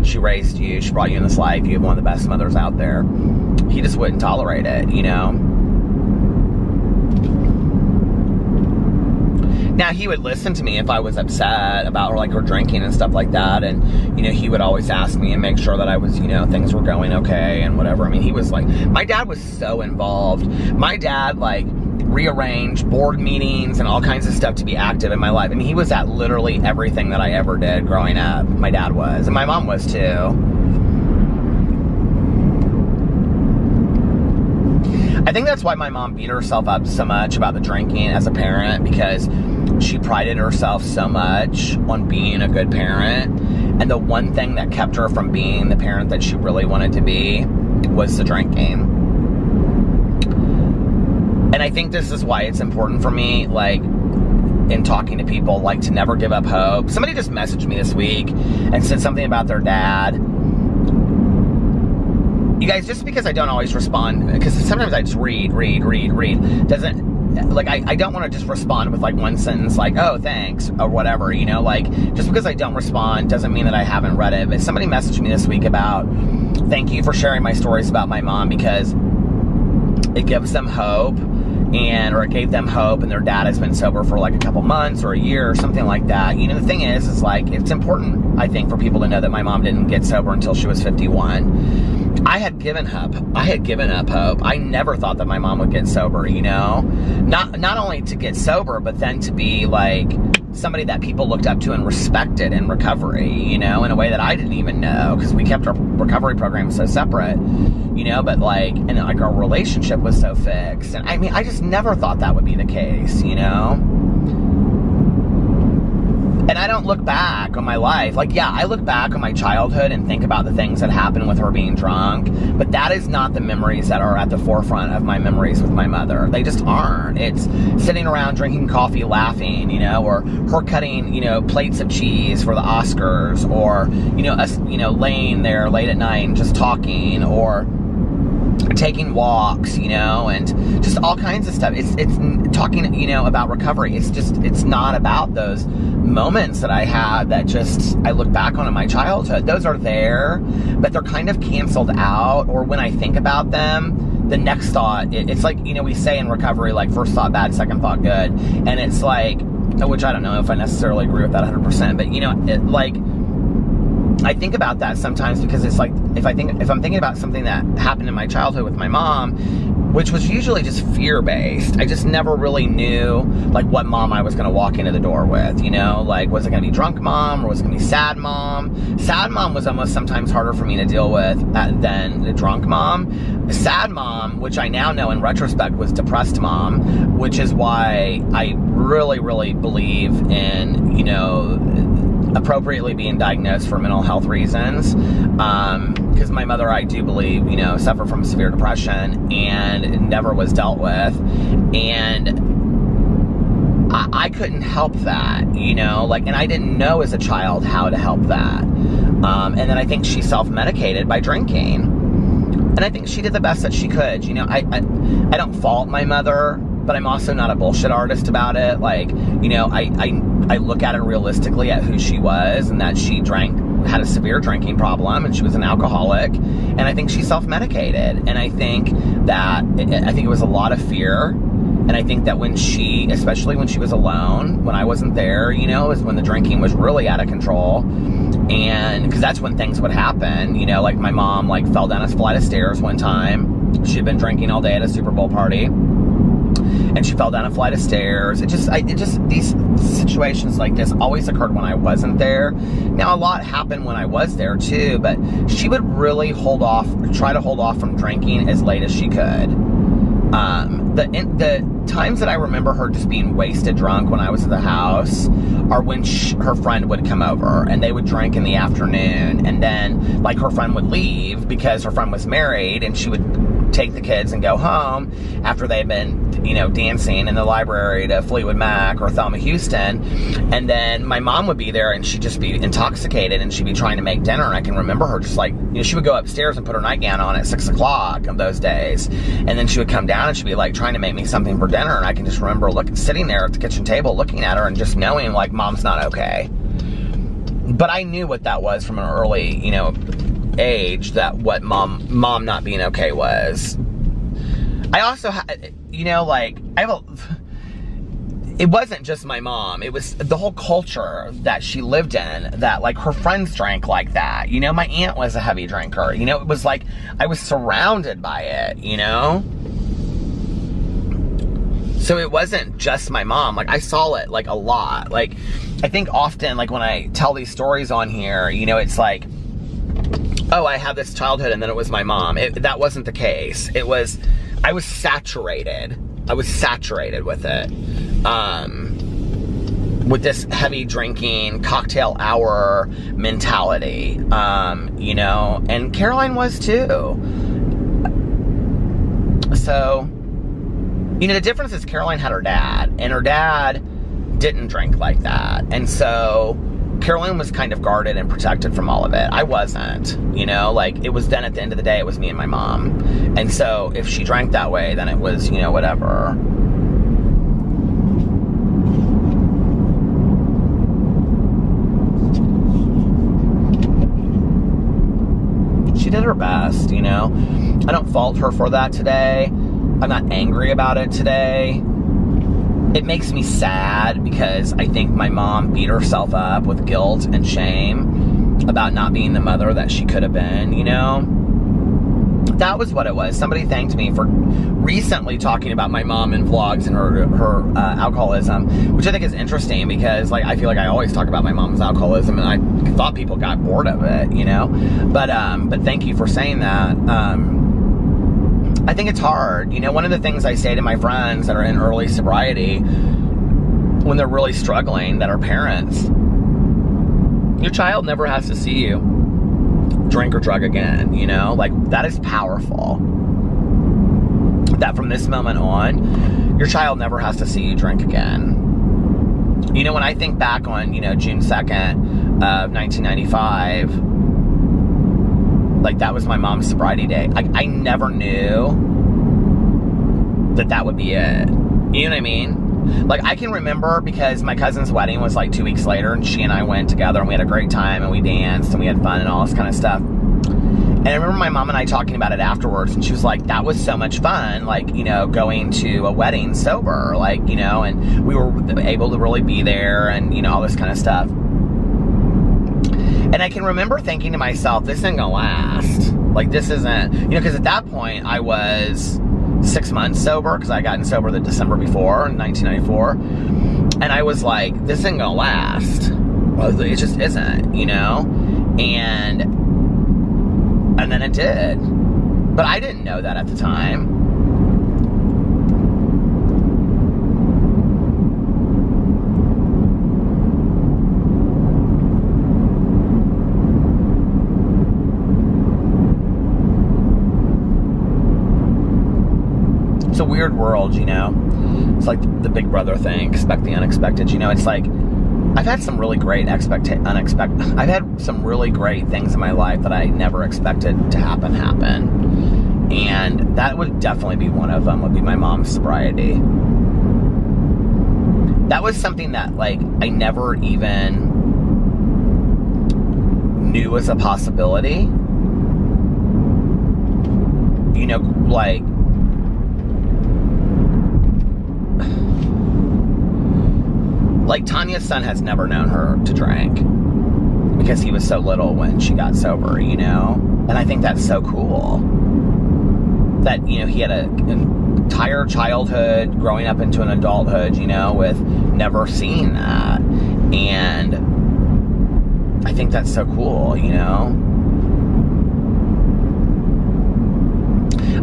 She raised you. She brought you in this life. You have one of the best mothers out there. He just wouldn't tolerate it, you know? Now, he would listen to me if I was upset about her drinking and stuff like that. And, you know, he would always ask me and make sure that I was, you know, things were going okay and whatever. I mean, he was like, my dad was so involved. My dad, like, rearranged board meetings and all kinds of stuff to be active in my life. I mean, he was at literally everything that I ever did growing up. My dad was, and my mom was too. I think that's why my mom beat herself up so much about the drinking as a parent, because she prided herself so much on being a good parent. And the one thing that kept her from being the parent that she really wanted to be was the drinking. And I think this is why it's important for me, like, in talking to people, like, to never give up hope. Somebody just messaged me this week and said something about their dad. You guys, just because I don't always respond, because sometimes I just read, doesn't, like, I don't want to just respond with, like, one sentence, like, oh, thanks, or whatever, you know, like, just because I don't respond doesn't mean that I haven't read it. But somebody messaged me this week about, thank you for sharing my stories about my mom, because it gives them hope, or it gave them hope, and their dad has been sober for like a couple months or a year or something like that. You know, the thing is like, it's important, I think, for people to know that my mom didn't get sober until she was 51. I had given up hope. I never thought that my mom would get sober, you know? Not only to get sober, but then to be like somebody that people looked up to and respected in recovery, you know, in a way that I didn't even know, because we kept our recovery program so separate, you know, but like, and like our relationship was so fixed. And I mean, I just never thought that would be the case, you know? And I don't look back on my life. Like, yeah, I look back on my childhood and think about the things that happened with her being drunk, but that is not the memories that are at the forefront of my memories with my mother. They just aren't. It's sitting around drinking coffee, laughing, you know, or her cutting, you know, plates of cheese for the Oscars, or, you know, us, you know, laying there late at night and just talking, or taking walks, you know, and just all kinds of stuff. It's talking, you know, about recovery. It's not about those moments that I had that just, I look back on in my childhood. Those are there, but they're kind of canceled out, or when I think about them, the next thought, it's like, you know, we say in recovery, like, first thought bad, second thought good, and it's like, which I don't know if I necessarily agree with that 100%, but, you know, like, I think about that sometimes, because it's like, if I'm thinking about something that happened in my childhood with my mom, which was usually just fear-based, I just never really knew, like, what mom I was going to walk into the door with, you know? Like, was it going to be drunk mom, or was it going to be sad mom? Sad mom was almost sometimes harder for me to deal with than the drunk mom. Sad mom, which I now know in retrospect was depressed mom, which is why I really, really believe in, you know, appropriately being diagnosed for mental health reasons, because my mother, I do believe, you know, suffered from severe depression and it never was dealt with, and I couldn't help that, you know, like, and I didn't know as a child how to help that. And then I think she self-medicated by drinking. And I think she did the best that she could. You know, I don't fault my mother, but I'm also not a bullshit artist about it. Like, you know, I look at it realistically at who she was, and that she had a severe drinking problem, and she was an alcoholic, and I think she self-medicated. And I think it was a lot of fear, and I think that especially when she was alone, when I wasn't there, you know, is when the drinking was really out of control. And because that's when things would happen, you know, like my mom like fell down a flight of stairs one time. She'd been drinking all day at a Super Bowl party, and she fell down a flight of stairs. These situations like this always occurred when I wasn't there. Now, a lot happened when I was there too, but she would really try to hold off from drinking as late as she could. The times that I remember her just being wasted drunk when I was at the house are when her friend would come over, and they would drink in the afternoon, and then like her friend would leave because her friend was married, and she would take the kids and go home after they'd been, you know, dancing in the library to Fleetwood Mac or Thelma Houston. And then my mom would be there, and she'd just be intoxicated, and she'd be trying to make dinner. And I can remember her just like, you know, she would go upstairs and put her nightgown on at 6 o'clock of those days. And then she would come down and she'd be like trying to make me something for dinner. And I can just remember sitting there at the kitchen table looking at her and just knowing like mom's not okay. But I knew what that was from an early, you know, age, that what mom not being okay was. I also had, you know, like, it wasn't just my mom, it was the whole culture that she lived in, that like her friends drank like that. You know, my aunt was a heavy drinker. You know, it was like I was surrounded by it, you know? So it wasn't just my mom. Like, I saw it like a lot. Like, I think often, like when I tell these stories on here, you know, it's like, oh, I had this childhood and then it was my mom. That wasn't the case. I was saturated. I was saturated with it. With this heavy drinking, cocktail hour mentality. You know, and Caroline was too. So, you know, the difference is Caroline had her dad, and her dad didn't drink like that. And so Caroline was kind of guarded and protected from all of it. I wasn't, you know, like it was then at the end of the day, it was me and my mom. And so if she drank that way, then it was, you know, whatever. She did her best, you know. I don't fault her for that today. I'm not angry about it today. It makes me sad because I think my mom beat herself up with guilt and shame about not being the mother that she could have been, you know? That was what it was. Somebody thanked me for recently talking about my mom in vlogs and her alcoholism, which I think is interesting because, like, I feel like I always talk about my mom's alcoholism, and I thought people got bored of it, you know? But thank you for saying that. I think it's hard. You know, one of the things I say to my friends that are in early sobriety when they're really struggling, that are parents, your child never has to see you drink or drug again, you know? Like, that is powerful. That from this moment on, your child never has to see you drink again. You know, when I think back on, you know, June 2nd of 1995, like, that was my mom's sobriety day. I never knew that would be it. You know what I mean? Like, I can remember because my cousin's wedding was like 2 weeks later, and she and I went together, and we had a great time, and we danced, and we had fun, and all this kind of stuff. And I remember my mom and I talking about it afterwards, and she was like, that was so much fun, like, you know, going to a wedding sober, like, you know, and we were able to really be there, and, you know, all this kind of stuff. And I can remember thinking to myself, this isn't gonna last. Like, this isn't, you know, because at that point I was 6 months sober, because I gotten sober the December before, in 1994. And I was like, this isn't gonna last. Well, it just isn't, you know? And then it did. But I didn't know that at the time. It's a weird world, you know? It's like the Big Brother thing, expect the unexpected, you know? It's like, I've had some really great I've had some really great things in my life that I never expected to happen. And that would definitely be one of them, would be my mom's sobriety. That was something that, like, I never even knew was a possibility. You know, like Tanya's son has never known her to drink because he was so little when she got sober, you know? And I think that's so cool. That, you know, he had an entire childhood growing up into an adulthood, you know, with never seeing that. And I think that's so cool, you know?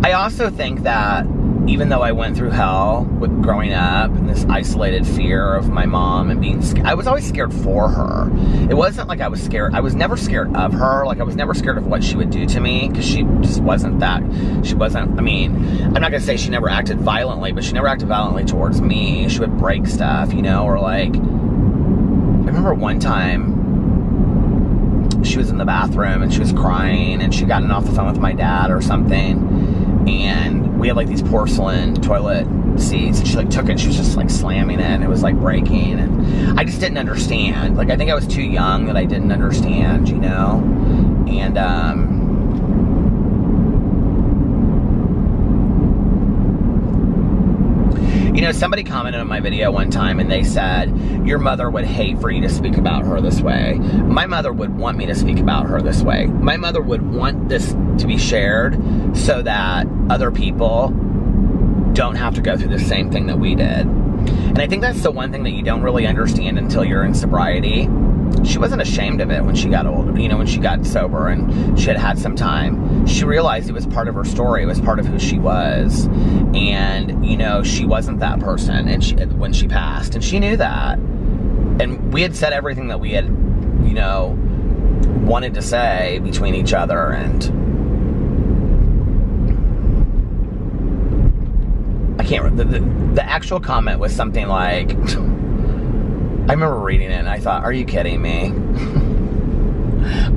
I also think that even though I went through hell with growing up and this isolated fear of my mom and being scared, I was always scared for her. It wasn't like I was scared. I was never scared of her. Like, I was never scared of what she would do to me, because she just wasn't that. She wasn't, I mean, I'm not going to say she never acted violently, but she never acted violently towards me. She would break stuff, you know, or like, I remember one time she was in the bathroom and she was crying and she'd gotten off the phone with my dad or something. And we had like these porcelain toilet seats, and she like took it and she was just like slamming it, and it was like breaking, and I just didn't understand. Like, I think I was too young that I didn't understand, you know? And you know, somebody commented on my video one time and they said, your mother would hate for you to speak about her this way. My mother would want me to speak about her this way. My mother would want this to be shared so that other people don't have to go through the same thing that we did. And I think that's the one thing that you don't really understand until you're in sobriety. She wasn't ashamed of it when she got older, you know, when she got sober and she had had some time. She realized it was part of her story. It was part of who she was. And, you know, she wasn't that person and when she passed. And she knew that. And we had said everything that we had, you know, wanted to say between each other. And I can't remember. The actual comment was something like... I remember reading it and I thought, are you kidding me?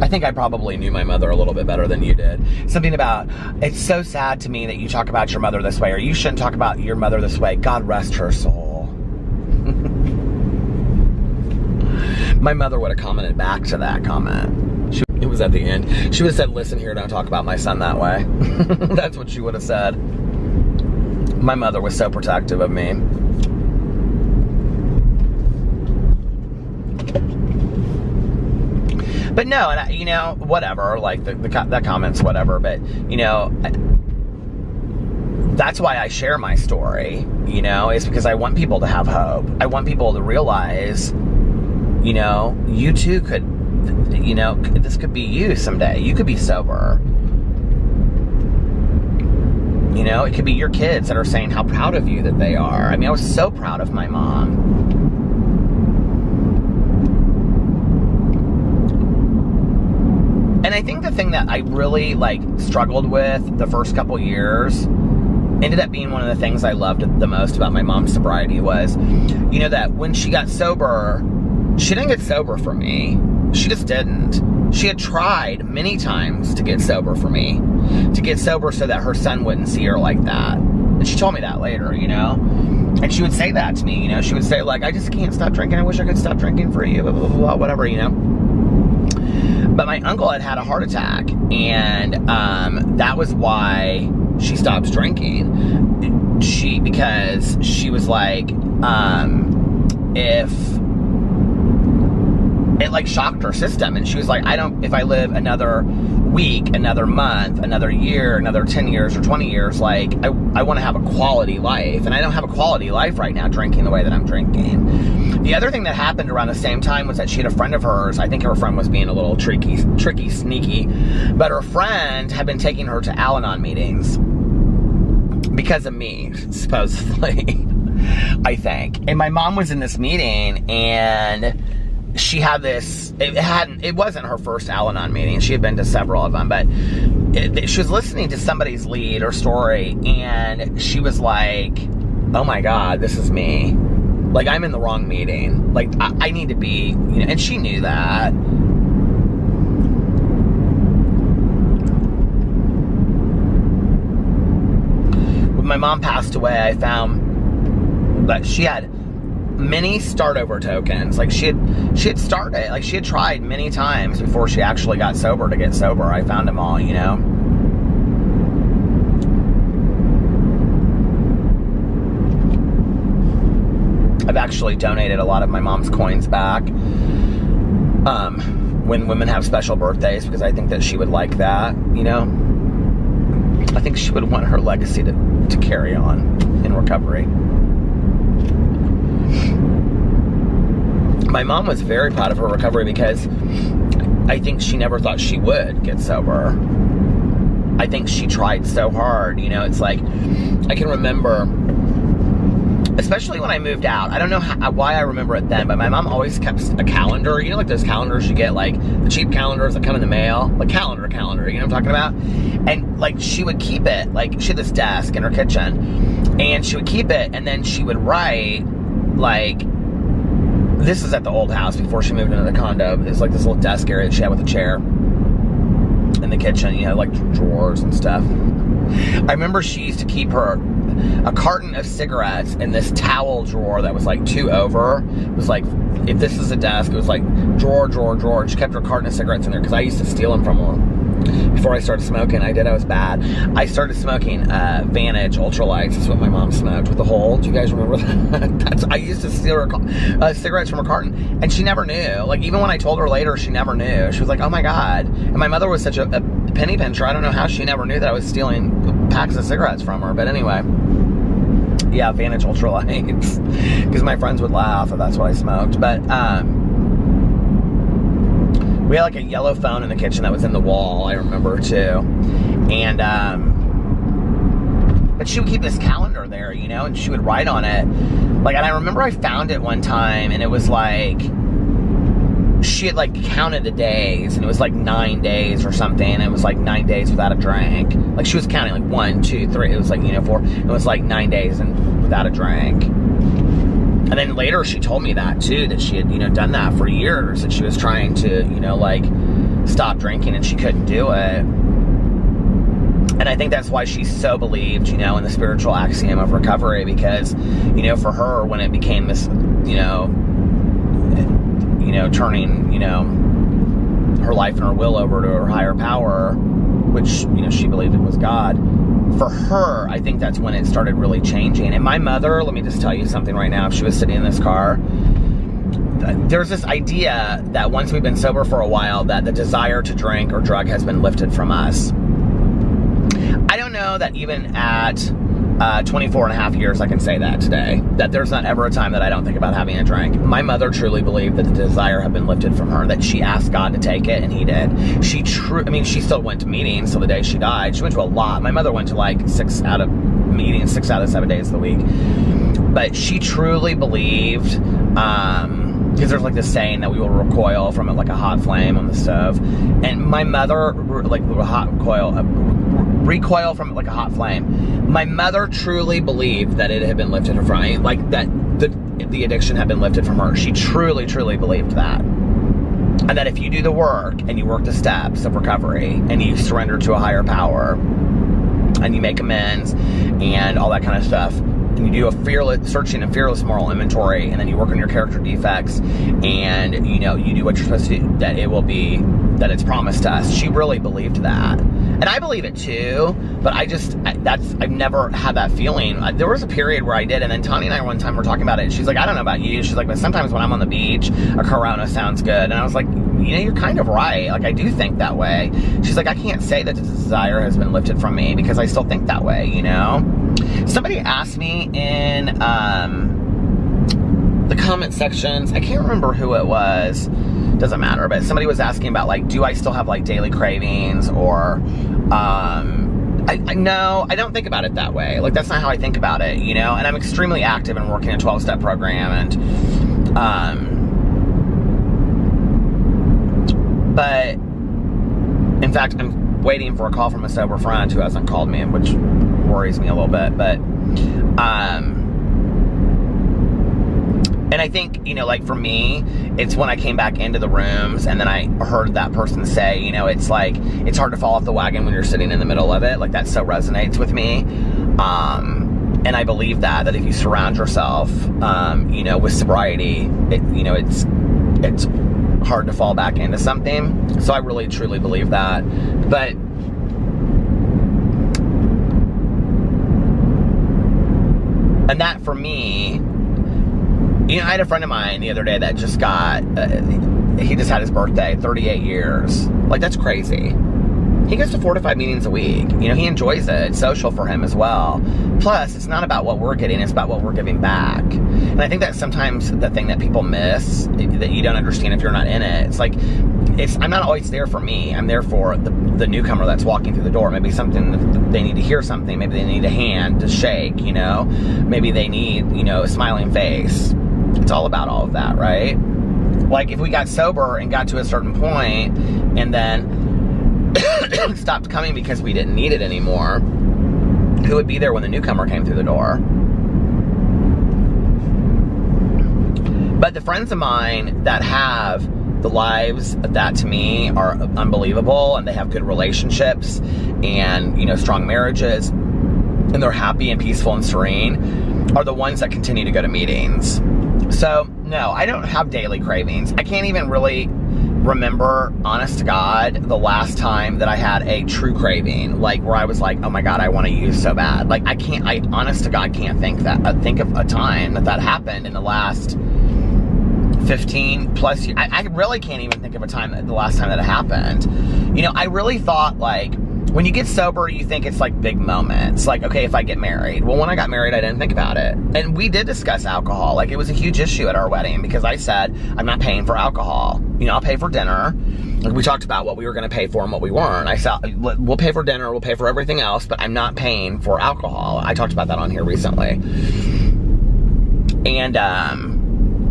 I think I probably knew my mother a little bit better than you did. Something about, it's so sad to me that you talk about your mother this way, or you shouldn't talk about your mother this way. God rest her soul. My mother would have commented back to that comment. It was at the end. She would have said, listen here, don't talk about my son that way. That's what she would have said. My mother was so protective of me. But no, and you know, whatever, like, that comment's whatever, but, you know, that's why I share my story, you know, is because I want people to have hope. I want people to realize, you know, you too could, you know, this could be you someday. You could be sober. You know, it could be your kids that are saying how proud of you that they are. I mean, I was so proud of my mom. And I think the thing that I really, like, struggled with the first couple years ended up being one of the things I loved the most about my mom's sobriety was, you know, that when she got sober, she didn't get sober for me. She just didn't. She had tried many times to get sober for me. To get sober so that her son wouldn't see her like that. And she told me that later, you know. And she would say that to me, you know. She would say, like, I just can't stop drinking. I wish I could stop drinking for you, blah, blah, blah, whatever, you know. But my uncle had had a heart attack, and that was why she stopped drinking. Because she was like, if it like shocked her system, and she was like, if I live another week, another month, another year, another 10 years or 20 years, like, I want to have a quality life, and I don't have a quality life right now drinking the way that I'm drinking. The other thing that happened around the same time was that she had a friend of hers. I think her friend was being a little tricky, sneaky, but her friend had been taking her to Al-Anon meetings because of me, supposedly, I think. And my mom was in this meeting, and she had this, it wasn't her first Al-Anon meeting. She had been to several of them, but she was listening to somebody's lead or story, and she was like, oh my God, this is me. Like, I'm in the wrong meeting. Like, I need to be, you know, and she knew that. When my mom passed away, I found that she had many start over tokens. Like, she had started, like, she had tried many times before she actually got sober to get sober. I found them all, you know. I've actually donated a lot of my mom's coins back when women have special birthdays, because I think that she would like that, you know. I think she would want her legacy to carry on in recovery. My mom was very proud of her recovery because I think she never thought she would get sober. I think she tried so hard, you know. It's like, I can remember, especially when I moved out. I don't know why I remember it then, but my mom always kept a calendar. You know, like those calendars you get, like the cheap calendars that come in the mail? Like calendar, you know what I'm talking about? And like, she would keep it, like, she had this desk in her kitchen, and she would keep it, and then she would write, like, this is at the old house before she moved into the condo. It's like this little desk area that she had with a chair in the kitchen, you know, like drawers and stuff. I remember she used to keep a carton of cigarettes in this towel drawer that was like 2 over. It was like, if this is a desk, it was like drawer, drawer, drawer. She kept her carton of cigarettes in there because I used to steal them from her. Before I started smoking, I was bad. I started smoking Vantage Ultralights. That's what my mom smoked with the hole. Do you guys remember that? I used to steal her cigarettes from her carton, and she never knew. Like, even when I told her later, she never knew. She was like, oh my God. And my mother was such a penny pincher. I don't know how she never knew that I was stealing packs of cigarettes from her. But anyway, yeah, Vantage Ultralights. Because my friends would laugh if that's what I smoked. But, we had like a yellow phone in the kitchen that was in the wall, I remember too. And, but she would keep this calendar there, you know, and she would write on it. Like, and I remember I found it one time, and it was like, she had like counted the days, and it was like 9 days or something. And it was like 9 days without a drink. Like, she was counting like 1, 2, 3. It was like, you know, 4. It was like 9 days and without a drink. And then later she told me that too, that she had, you know, done that for years, that she was trying to, you know, like, stop drinking, and she couldn't do it. And I think that's why she so believed, you know, in the spiritual axiom of recovery, because, you know, for her, when it became this, you know, turning, you know, her life and her will over to her higher power, which, you know, she believed it was God. For her, I think that's when it started really changing. And my mother, let me just tell you something right now. If she was sitting in this car, there's this idea that once we've been sober for a while, that the desire to drink or drug has been lifted from us. I don't know that even at 24 and a half years I can say that today, that there's not ever a time that I don't think about having a drink. My mother truly believed that the desire had been lifted from her, that she asked God to take it, and he did. She still went to meetings till the day she died. She went to a lot. My mother went to like 6 out of 7 days of the week. But she truly believed, because there's like this saying that we will recoil from it like a hot flame on the stove. And my mother, like recoil from it like a hot flame. My mother truly believed that it had been lifted from her, like that the addiction had been lifted from her. She truly, truly believed that. And that if you do the work, and you work the steps of recovery, and you surrender to a higher power, and you make amends, and all that kind of stuff, and you do a fearless searching and fearless moral inventory, and then you work on your character defects, and, you know, you do what you're supposed to do, that it will be, that it's promised to us. She really believed that. And I believe it too, but I've never had that feeling. There was a period where I did, and then Tanya and I one time were talking about it, and she's like, I don't know about you. She's like, but sometimes when I'm on the beach, a Corona sounds good. And I was like, you know, you're kind of right. Like, I do think that way. She's like, I can't say that the desire has been lifted from me, because I still think that way, you know? Somebody asked me in the comment sections, I can't remember who it was, doesn't matter, but somebody was asking about, like, do I still have, like, daily cravings, or, no, I don't think about it that way. Like, that's not how I think about it, you know? And I'm extremely active in working a 12-step program, and, but, in fact, I'm waiting for a call from a sober friend who hasn't called me, which worries me a little bit, but, And I think, you know, like for me, it's when I came back into the rooms and then I heard that person say, you know, it's like, it's hard to fall off the wagon when you're sitting in the middle of it. Like that so resonates with me. And I believe that if you surround yourself, you know, with sobriety, you know, it's hard to fall back into something. So I really, truly believe that. But and that for me, you know, I had a friend of mine the other day that just got, he just had his birthday, 38 years. Like, that's crazy. He goes to 4 to 5 meetings a week. You know, he enjoys it. It's social for him as well. Plus, it's not about what we're getting, it's about what we're giving back. And I think that's sometimes the thing that people miss, that you don't understand if you're not in it. It's like, I'm not always there for me. I'm there for the newcomer that's walking through the door. Maybe something, they need to hear something. Maybe they need a hand to shake, you know. Maybe they need, you know, a smiling face. It's all about all of that, right? Like, if we got sober and got to a certain point and then stopped coming because we didn't need it anymore, who would be there when the newcomer came through the door? But the friends of mine that have the lives that to me are unbelievable, and they have good relationships and, you know, strong marriages, and they're happy and peaceful and serene, are the ones that continue to go to meetings. So, no, I don't have daily cravings. I can't even really remember, honest to God, the last time that I had a true craving, like where I was like, oh my God, I want to use so bad. Like, I honest to God can't think of a time that happened in the last 15 plus years. I really can't even think of a time, the last time that it happened. You know, I really thought, like, when you get sober, you think it's like big moments. Like, okay, if I get married. Well, when I got married, I didn't think about it. And we did discuss alcohol. Like, it was a huge issue at our wedding because I said, I'm not paying for alcohol. You know, I'll pay for dinner. Like, we talked about what we were going to pay for and what we weren't. I said, we'll pay for dinner, we'll pay for everything else, but I'm not paying for alcohol. I talked about that on here recently. And,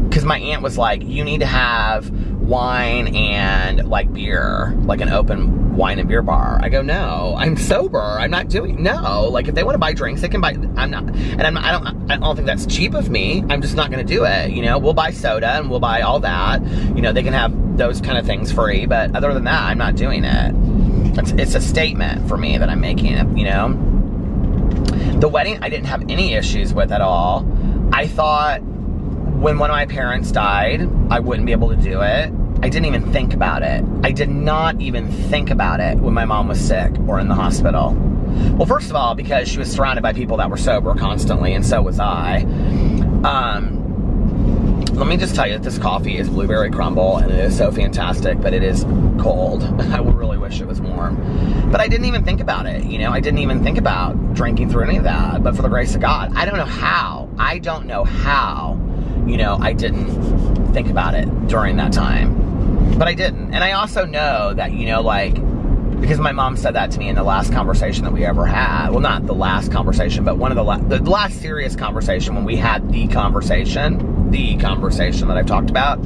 because my aunt was like, you need to have wine and, like, beer, like an open wine and beer bar. I go, no, I'm sober. I'm not doing, no. Like, if they want to buy drinks, they can buy, I'm not, and I don't think that's cheap of me. I'm just not going to do it. You know, we'll buy soda and we'll buy all that. You know, they can have those kind of things free, but other than that, I'm not doing it. It's a statement for me that I'm making, you know. The wedding, I didn't have any issues with at all. I thought when one of my parents died, I wouldn't be able to do it. I didn't even think about it. I did not even think about it when my mom was sick or in the hospital. Well, first of all, because she was surrounded by people that were sober constantly, and so was I. Let me just tell you that this coffee is blueberry crumble, and it is so fantastic, but it is cold. I would really wish it was warm. But I didn't even think about it, you know? I didn't even think about drinking through any of that, but for the grace of God. I don't know how, you know, I didn't think about it during that time. But I didn't. And I also know that, you know, like, because my mom said that to me in the last conversation that we ever had. Well, not the last conversation, but one of the last serious conversation when we had the conversation that I've talked about.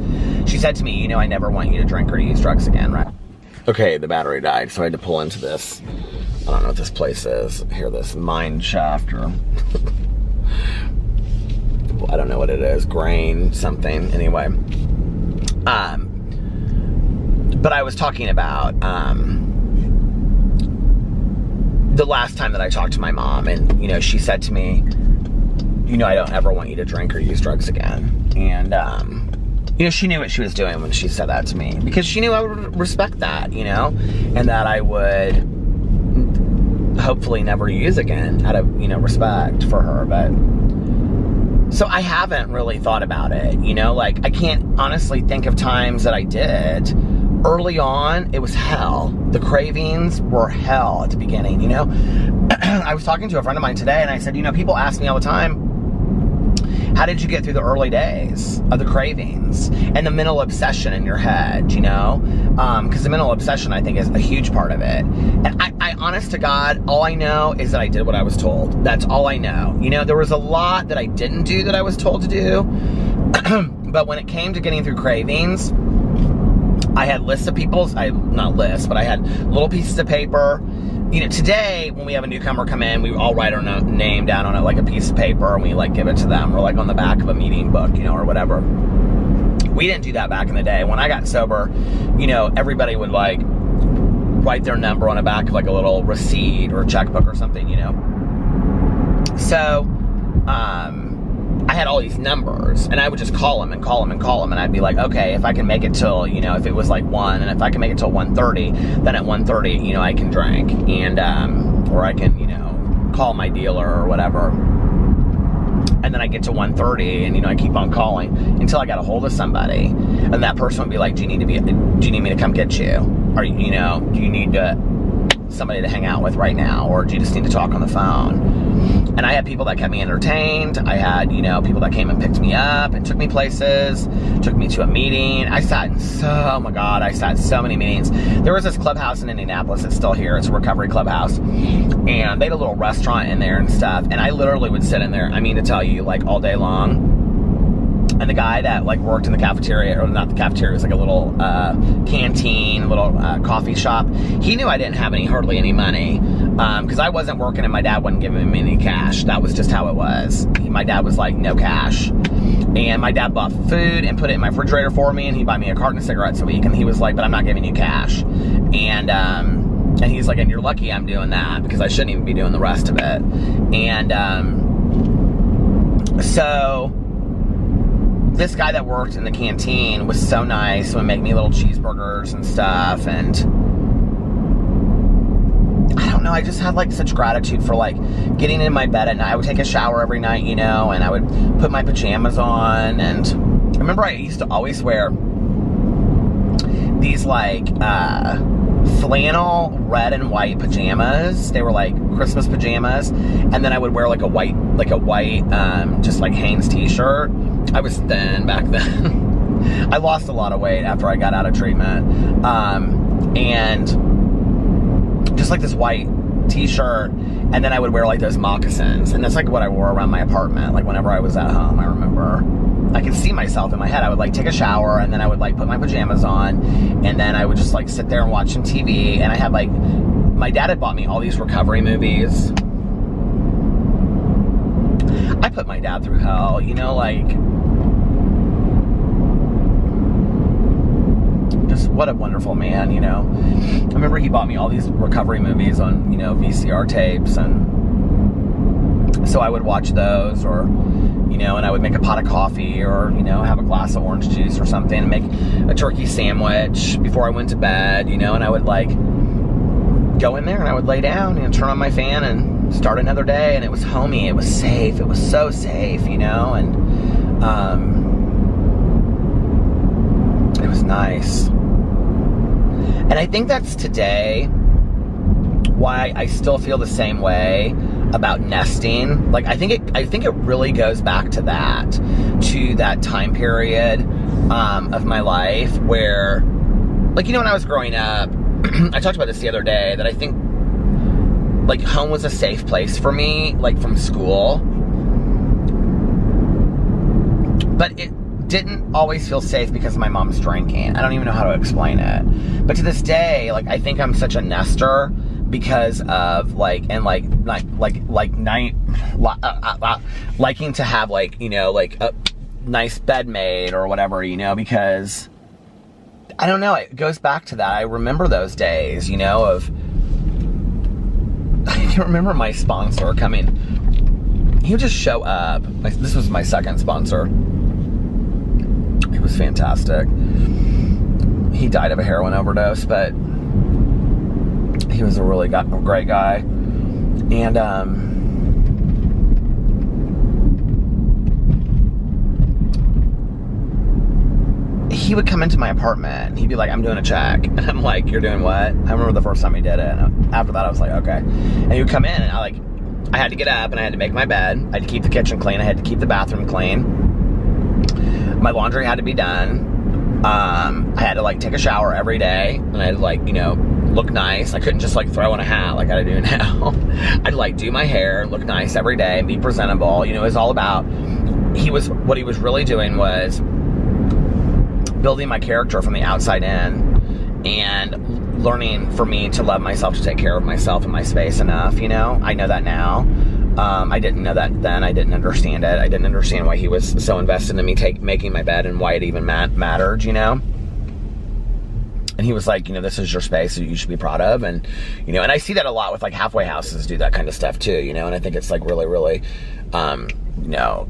She said to me, you know, I never want you to drink or use drugs again, right? Okay, the battery died, so I had to pull into this. I don't know what this place is. Here, this mine shaft, or I don't know what it is. Grain, something. Anyway. But I was talking about the last time that I talked to my mom, and, you know, she said to me, you know, I don't ever want you to drink or use drugs again. And, you know, she knew what she was doing when she said that to me, because she knew I would respect that, you know, and that I would hopefully never use again out of, you know, respect for her. But so I haven't really thought about it, you know, like, I can't honestly think of times that I did. Early on, it was hell. The cravings were hell at the beginning, you know. I was talking to a friend of mine today, and I said, you know, people ask me all the time, how did you get through the early days of the cravings and the mental obsession in your head, you know? Because the mental obsession, I think, is a huge part of it. And I honest to God, all I know is that I did what I was told. That's all I know. You know, there was a lot that I didn't do that I was told to do. But when it came to getting through cravings, I had lists of people's, not lists, but I had little pieces of paper you know, today, when we have a newcomer come in, we all write our name down on it, like a piece of paper, and we like give it to them, or like on the back of a meeting book, you know, or whatever. We didn't do that back in the day. When I got sober, you know, everybody would like write their number on the back of like a little receipt or a checkbook or something, you know. So, I had all these numbers, and I would just call them and call them and call them, and I'd be like, okay, if I can make it till, you know, if it was like 1, and if I can make it till 1:30, then at 1:30, you know, I can drink, and, or I can, you know, call my dealer or whatever. And then I get to 1:30, and, you know, I keep on calling until I got a hold of somebody, and that person would be like, do you need me to come get you? Or, you know, do you need somebody to hang out with right now, or do you just need to talk on the phone? And I had people that kept me entertained. I had, you know, people that came and picked me up and took me places, took me to a meeting. I sat in oh my God, I sat in so many meetings. There was this clubhouse in Indianapolis that's still here. It's a recovery clubhouse. And they had a little restaurant in there and stuff. And I literally would sit in there, I mean to tell you, like all day long. And the guy that like worked in the cafeteria, or not the cafeteria, it was like a little canteen, little coffee shop. He knew I didn't have hardly any money, because I wasn't working and my dad wasn't giving me any cash. That was just how it was. My dad was like, no cash. And my dad bought food and put it in my refrigerator for me, and he bought me a carton of cigarettes a week, and he was like, but I'm not giving you cash. And he's like, and you're lucky I'm doing that, because I shouldn't even be doing the rest of it. And so this guy that worked in the canteen was so nice, would make me little cheeseburgers and stuff, and I don't know, I just had like such gratitude for like getting in my bed at night. I would take a shower every night, you know, and I would put my pajamas on, and I remember I used to always wear these like flannel red and white pajamas. They were like Christmas pajamas, and then I would wear like a white just like Hanes t-shirt. I was thin back then. I lost a lot of weight after I got out of treatment. And just like this white t-shirt, and then I would wear like those moccasins, and that's like what I wore around my apartment, like whenever I was at home. I remember I could see myself in my head. I would like take a shower, and then I would like put my pajamas on, and then I would just like sit there and watch some TV. And I had like, my dad had bought me all these recovery movies. I put my dad through hell, you know, like, just what a wonderful man, you know. I remember he bought me all these recovery movies on, you know, VCR tapes, and so I would watch those, or, you know, and I would make a pot of coffee, or, you know, have a glass of orange juice or something, and make a turkey sandwich before I went to bed, you know, and I would like go in there and I would lay down and turn on my fan and start another day, and it was homey, it was safe, it was so safe, you know, and it was nice. And I think that's today why I still feel the same way about nesting. Like, I think it really goes back to that time period of my life where, like, you know, when I was growing up, I talked about this the other day, that I think like home was a safe place for me, like from school, but it didn't always feel safe because of my mom's drinking. I don't even know how to explain it, but to this day, like, I think I'm such a nester because of like, and liking to have like, you know, like a nice bed made or whatever, you know, because I don't know, it goes back to that. I remember those days, you know, of, I can remember my sponsor coming. He would just show up. This was my second sponsor. He was fantastic. He died of a heroin overdose, but he was a really great guy. And he would come into my apartment and he'd be like, I'm doing a check. And I'm like, you're doing what? I remember the first time he did it. And after that, I was like, okay. And he would come in, and I had to get up and I had to make my bed. I had to keep the kitchen clean. I had to keep the bathroom clean. My laundry had to be done. I had to like take a shower every day, and I had to like, you know, look nice. I couldn't just like throw on a hat like I do now. I'd like do my hair, look nice every day, and be presentable. You know, it was all about, what he was really doing was building my character from the outside in, and learning for me to love myself, to take care of myself and my space enough, you know? I know that now. I didn't know that then. I didn't understand it. I didn't understand why he was so invested in me making my bed and why it even mattered, you know? And he was like, you know, this is your space that you should be proud of. And, you know, and I see that a lot with like halfway houses do that kind of stuff too, you know? And I think it's like really, really, you know,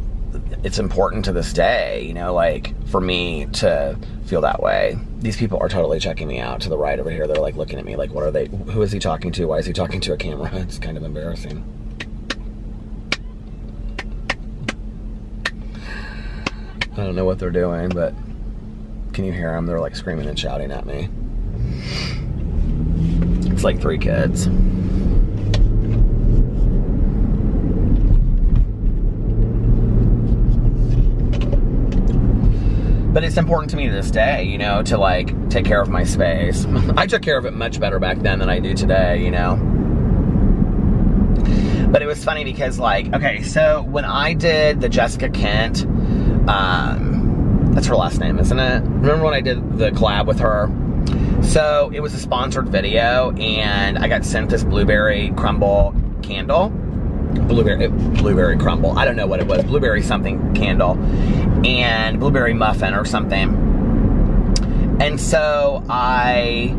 it's important to this day, you know, like for me to feel that way. These people are totally checking me out to the right over here. They're like looking at me like, what are they, who is he talking to? Why is he talking to a camera? It's kind of embarrassing. I don't know what they're doing, but can you hear them? They're like screaming and shouting at me. It's like 3 kids. But it's important to me to this day, you know, to like take care of my space. I took care of it much better back then than I do today, you know. But it was funny because like, okay, so when I did the Jessica Kent, that's her last name, isn't it? Remember when I did the collab with her? So it was a sponsored video and I got sent this blueberry crumble candle. Blueberry crumble. I don't know what it was. Blueberry something candle. And blueberry muffin or something. And so I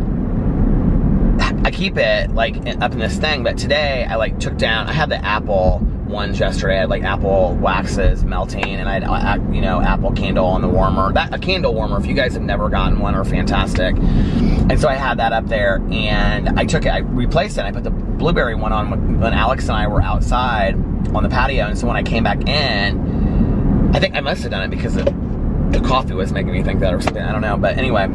keep it like up in this thing, but today I like took down, I had the apple ones yesterday. I had like apple waxes melting and I had, you know, apple candle on the warmer. A candle warmer, if you guys have never gotten one, are fantastic. And so I had that up there and I took it, I replaced it. I put the blueberry one on when Alex and I were outside on the patio. And so when I came back in, I think I must have done it because the coffee was making me think that or something. I don't know. But anyway,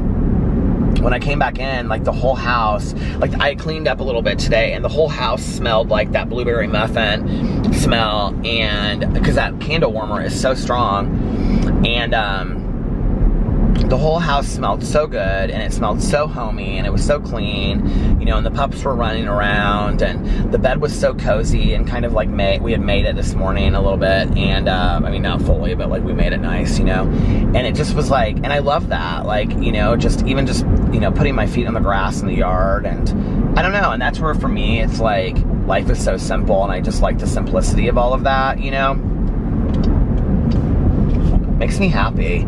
when I came back in, like the whole house, like I cleaned up a little bit today and the whole house smelled like that blueberry muffin smell. And because that candle warmer is so strong, and the whole house smelled so good and it smelled so homey and it was so clean, you know, and the pups were running around and the bed was so cozy and kind of like we had made it this morning a little bit. And I mean, not fully, but like we made it nice, you know, and it just was like, and I love that, like, you know, just even just, you know, putting my feet on the grass in the yard. And I don't know. And that's where for me, it's like life is so simple and I just like the simplicity of all of that, you know, makes me happy.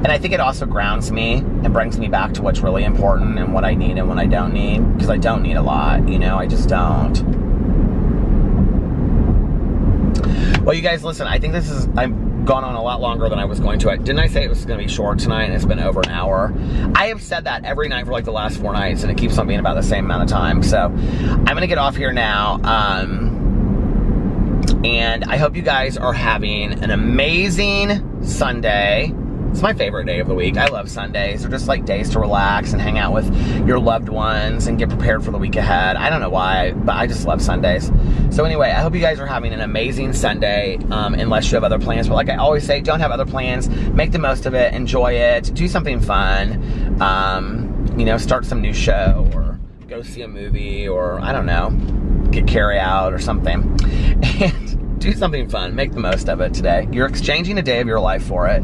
And I think it also grounds me and brings me back to what's really important and what I need and what I don't need. Because I don't need a lot, you know, I just don't. Well, you guys, listen, I think I've gone on a lot longer than I was going to. Didn't I say it was going to be short tonight and it's been over an hour? I have said that every night for like the last 4 nights and it keeps on being about the same amount of time. So I'm going to get off here now. And I hope you guys are having an amazing Sunday. It's my favorite day of the week. I love Sundays. They're just like days to relax and hang out with your loved ones and get prepared for the week ahead. I don't know why, but I just love Sundays. So anyway, I hope you guys are having an amazing Sunday, unless you have other plans. But like I always say, don't have other plans. Make the most of it. Enjoy it. Do something fun. You know, start some new show or go see a movie or, I don't know, get carry out or something. And do something fun. Make the most of it today. You're exchanging a day of your life for it.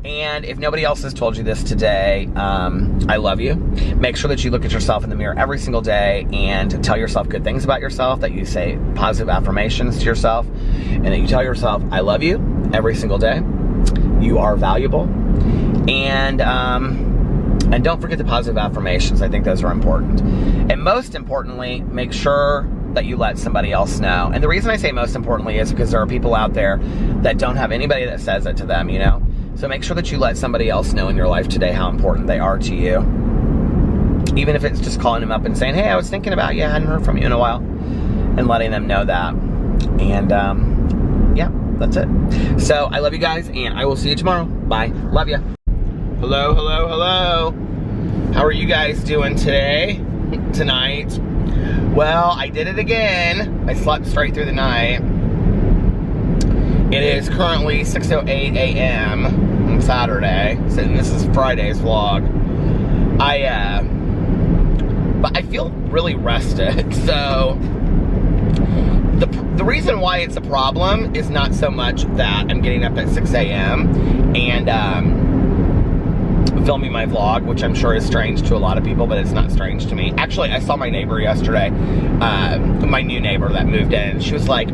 And if nobody else has told you this today, I love you. Make sure that you look at yourself in the mirror every single day and tell yourself good things about yourself, that you say positive affirmations to yourself, and that you tell yourself, I love you every single day. You are valuable. And don't forget the positive affirmations. I think those are important. And most importantly, make sure that you let somebody else know. And the reason I say most importantly is because there are people out there that don't have anybody that says it to them, you know? So make sure that you let somebody else know in your life today how important they are to you. Even if it's just calling them up and saying, hey, I was thinking about you, I hadn't heard from you in a while. And letting them know that. And yeah, that's it. So I love you guys and I will see you tomorrow. Bye. Love you. Hello, hello, hello. How are you guys doing tonight? Well, I did it again. I slept straight through the night. It is currently 6:08 a.m. on Saturday, so this is Friday's vlog. But I feel really rested, so the reason why it's a problem is not so much that I'm getting up at 6 a.m. and filming my vlog, which I'm sure is strange to a lot of people, but it's not strange to me. Actually, I saw my neighbor yesterday, my new neighbor that moved in. She was like,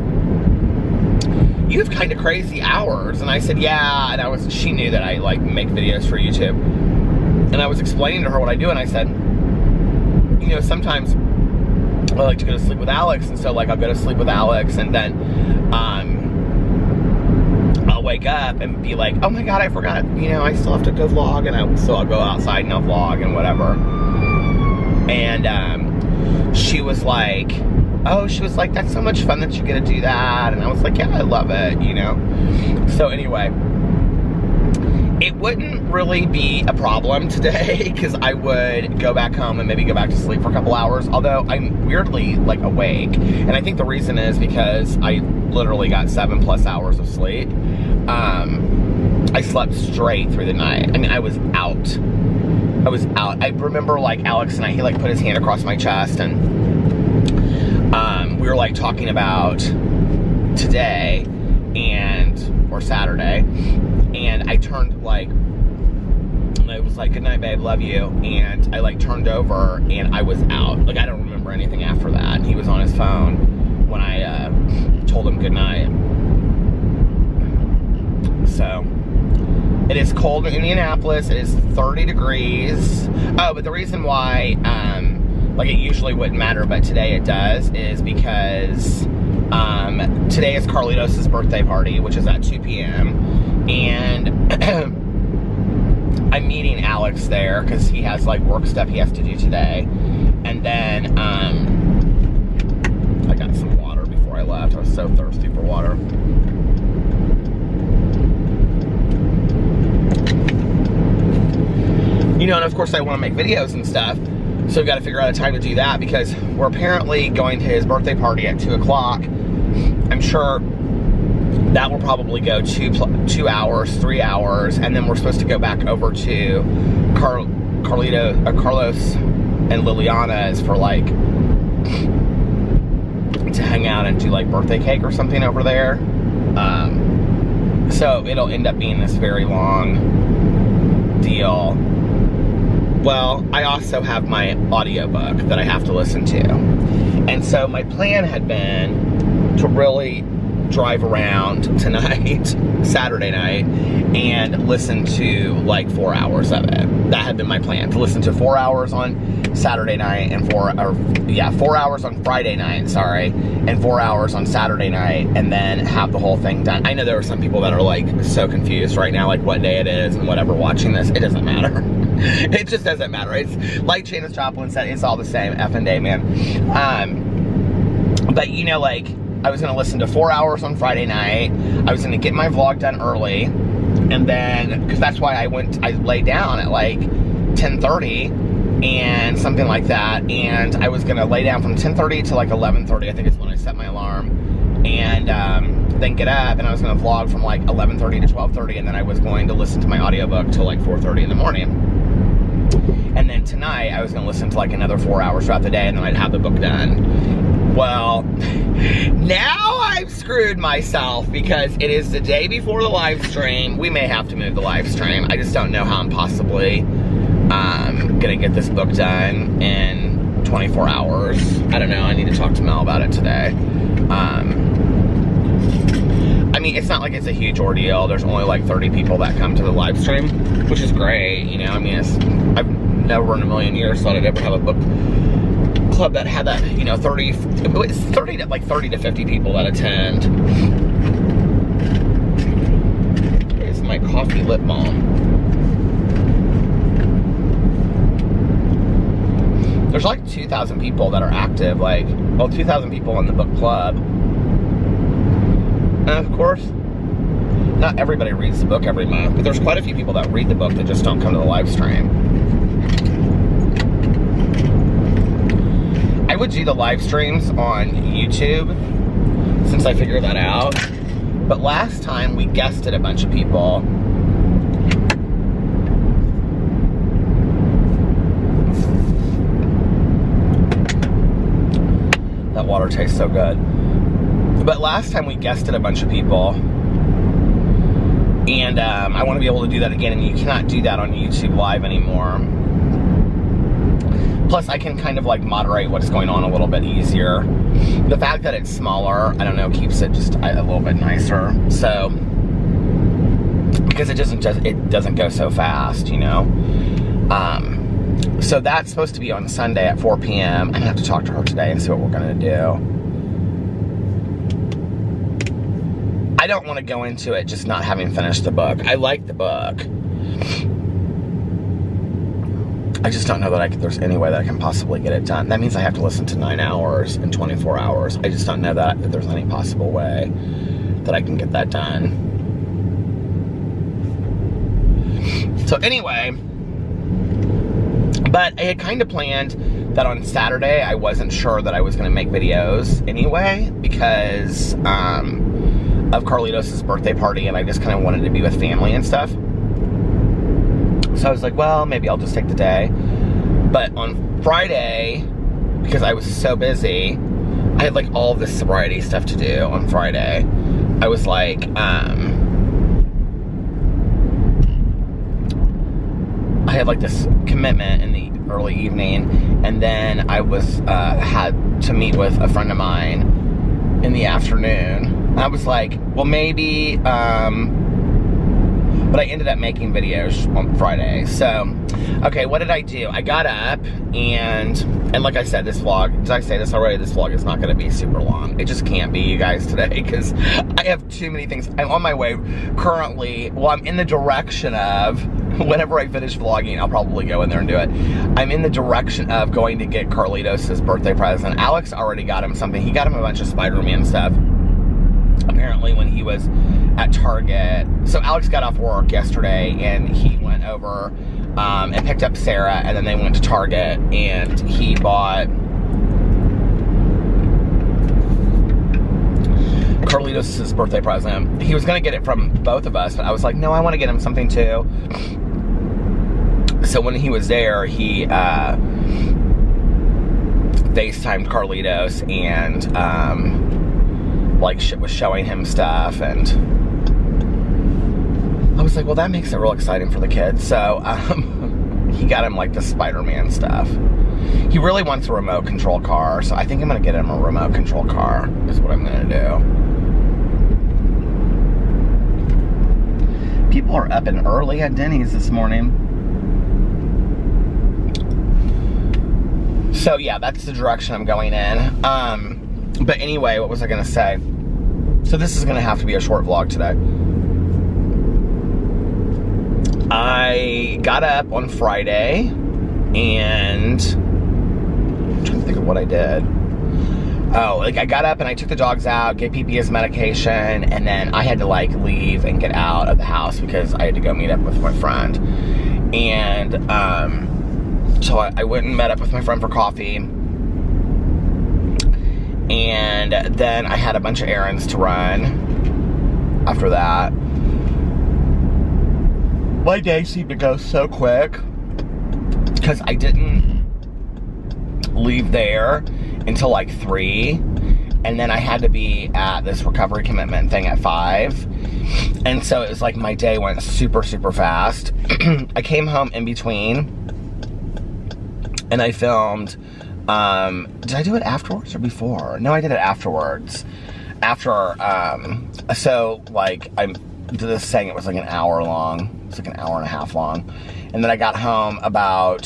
you have kind of crazy hours. And I said, yeah. And she knew that I like make videos for YouTube. And I was explaining to her what I do, and I said, you know, sometimes I like to go to sleep with Alex, and so like I'll go to sleep with Alex, and then I'll wake up and be like, oh my god, I forgot, you know, I still have to go vlog, and so I'll go outside and I'll vlog and whatever. And she was like, that's so much fun that you get to do that. And I was like, yeah, I love it, you know. So anyway, it wouldn't really be a problem today because I would go back home and maybe go back to sleep for a couple hours, although I'm weirdly like awake. And I think the reason is because I literally got 7+ hours of sleep. I slept straight through the night. I mean, I was out. I remember like Alex and he like put his hand across my chest, and we were like talking about today or Saturday, and I turned like, and I was like, good night babe, love you, and I like turned over and I was out. Like I don't remember anything after that. And he was on his phone when I told him good night. So it is cold in Indianapolis. It is 30 degrees. Oh, but the reason why like it usually wouldn't matter, but today it does, is because today is Carlitos' birthday party, which is at 2 p.m. And I'm meeting Alex there because he has like work stuff he has to do today. And then I got some water before I left. I was so thirsty for water. You know, and of course I want to make videos and stuff. So we've got to figure out a time to do that because we're apparently going to his birthday party at 2 o'clock. I'm sure that will probably go 2 hours, 3 hours, and then we're supposed to go back over to Carlos and Liliana's for like, to hang out and do like birthday cake or something over there. So it'll end up being this very long deal. Well, I also have my audiobook that I have to listen to. And so my plan had been to really drive around tonight, Saturday night, and listen to like 4 hours of it. That had been my plan, to listen to 4 hours on Saturday night and 4 hours on Friday night, sorry, and 4 hours on Saturday night, and then have the whole thing done. I know there are some people that are like so confused right now, like what day it is and whatever, watching this. It doesn't matter. It just doesn't matter. It's like Janis Joplin said, it's all the same effing day, man. But you know, like, I was gonna listen to 4 hours on Friday night. I was gonna get my vlog done early, and then, because that's why I laid down at like 10:30 and something like that, and I was gonna lay down from 10:30 to like 11:30, I think is when I set my alarm, and then get up, and I was gonna vlog from like 11:30 to 12:30, and then I was going to listen to my audiobook till like 4:30 in the morning. And then tonight, I was gonna listen to like another 4 hours throughout the day, and then I'd have the book done. Well, now I've screwed myself because it is the day before the live stream. We may have to move the live stream. I just don't know how I'm possibly gonna get this book done in 24 hours. I don't know. I need to talk to Mel about it today. I mean, it's not like it's a huge ordeal. There's only like 30 people that come to the live stream, which is great. You know, I mean, I've never in a million years thought I'd ever have a book club that had that, you know, 30 to 50 people that attend. Here's my coffee lip balm. There's like 2,000 people that are active, like, well, 2,000 people in the book club. And of course, not everybody reads the book every month, but there's quite a few people that read the book that just don't come to the live stream. I would do the live streams on YouTube since I figured that out. But last time we guested a bunch of people. That water tastes so good. But last time we guested a bunch of people. And I want to be able to do that again, and you cannot do that on YouTube Live anymore. Plus, I can kind of like moderate what's going on a little bit easier. The fact that it's smaller, I don't know, keeps it just a little bit nicer. So, because it doesn't go so fast, you know. So that's supposed to be on Sunday at 4 p.m. I'm gonna have to talk to her today and see what we're gonna do. I don't want to go into it just not having finished the book. I like the book. I just don't know that there's any way that I can possibly get it done. That means I have to listen to 9 hours in 24 hours. I just don't know that there's any possible way that I can get that done. So anyway, but I had kind of planned that on Saturday I wasn't sure that I was going to make videos anyway because of Carlitos' birthday party, and I just kind of wanted to be with family and stuff. So I was like, well, maybe I'll just take the day. But on Friday, because I was so busy, I had like all this sobriety stuff to do on Friday. I was like, I had like this commitment in the early evening, and then I was had to meet with a friend of mine in the afternoon. I was like, well, maybe, but I ended up making videos on Friday. So, okay, what did I do? I got up, and like I said, this vlog, did I say this already? This vlog is not going to be super long. It just can't be, you guys, today, because I have too many things. I'm on my way currently, well, I'm in the direction of, whenever I finish vlogging, I'll probably go in there and do it. I'm in the direction of going to get Carlitos' birthday present. Alex already got him something. He got him a bunch of Spider-Man stuff, apparently, when he was at Target. So Alex got off work yesterday, and he went over and picked up Sarah, and then they went to Target, and he bought Carlitos' birthday present. He was going to get it from both of us, but I was like, no, I want to get him something too. So when he was there, he FaceTimed Carlitos and like was showing him stuff, and I was like, well, that makes it real exciting for the kids. So he got him like the Spider-Man stuff. He really wants a remote control car, so I think I'm gonna get him a remote control car is what I'm gonna do. People are up and early at Denny's this morning. So yeah, that's the direction I'm going in. But anyway, what was I gonna say? So this is gonna have to be a short vlog today. I got up on Friday, and I'm trying to think of what I did. Oh, like I got up and I took the dogs out, gave PP his medication, and then I had to like leave and get out of the house because I had to go meet up with my friend. And so I went and met up with my friend for coffee. And then I had a bunch of errands to run after that. My day seemed to go so quick because I didn't leave there until like 3, and then I had to be at this recovery commitment thing at 5, and so it was like my day went super fast. I came home in between, and I filmed. Did I do it afterwards or before? No, I did it afterwards. After, so like I did this thing, it was like an hour long. It's like an hour and a half long. And then I got home about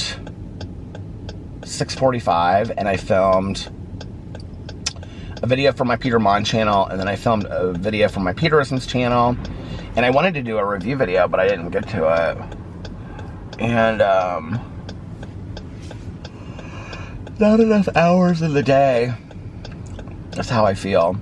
6:45, and I filmed a video for my Peter Mon channel, and then I filmed a video for my Peterisms channel, and I wanted to do a review video, but I didn't get to it. And not enough hours in the day. That's how I feel.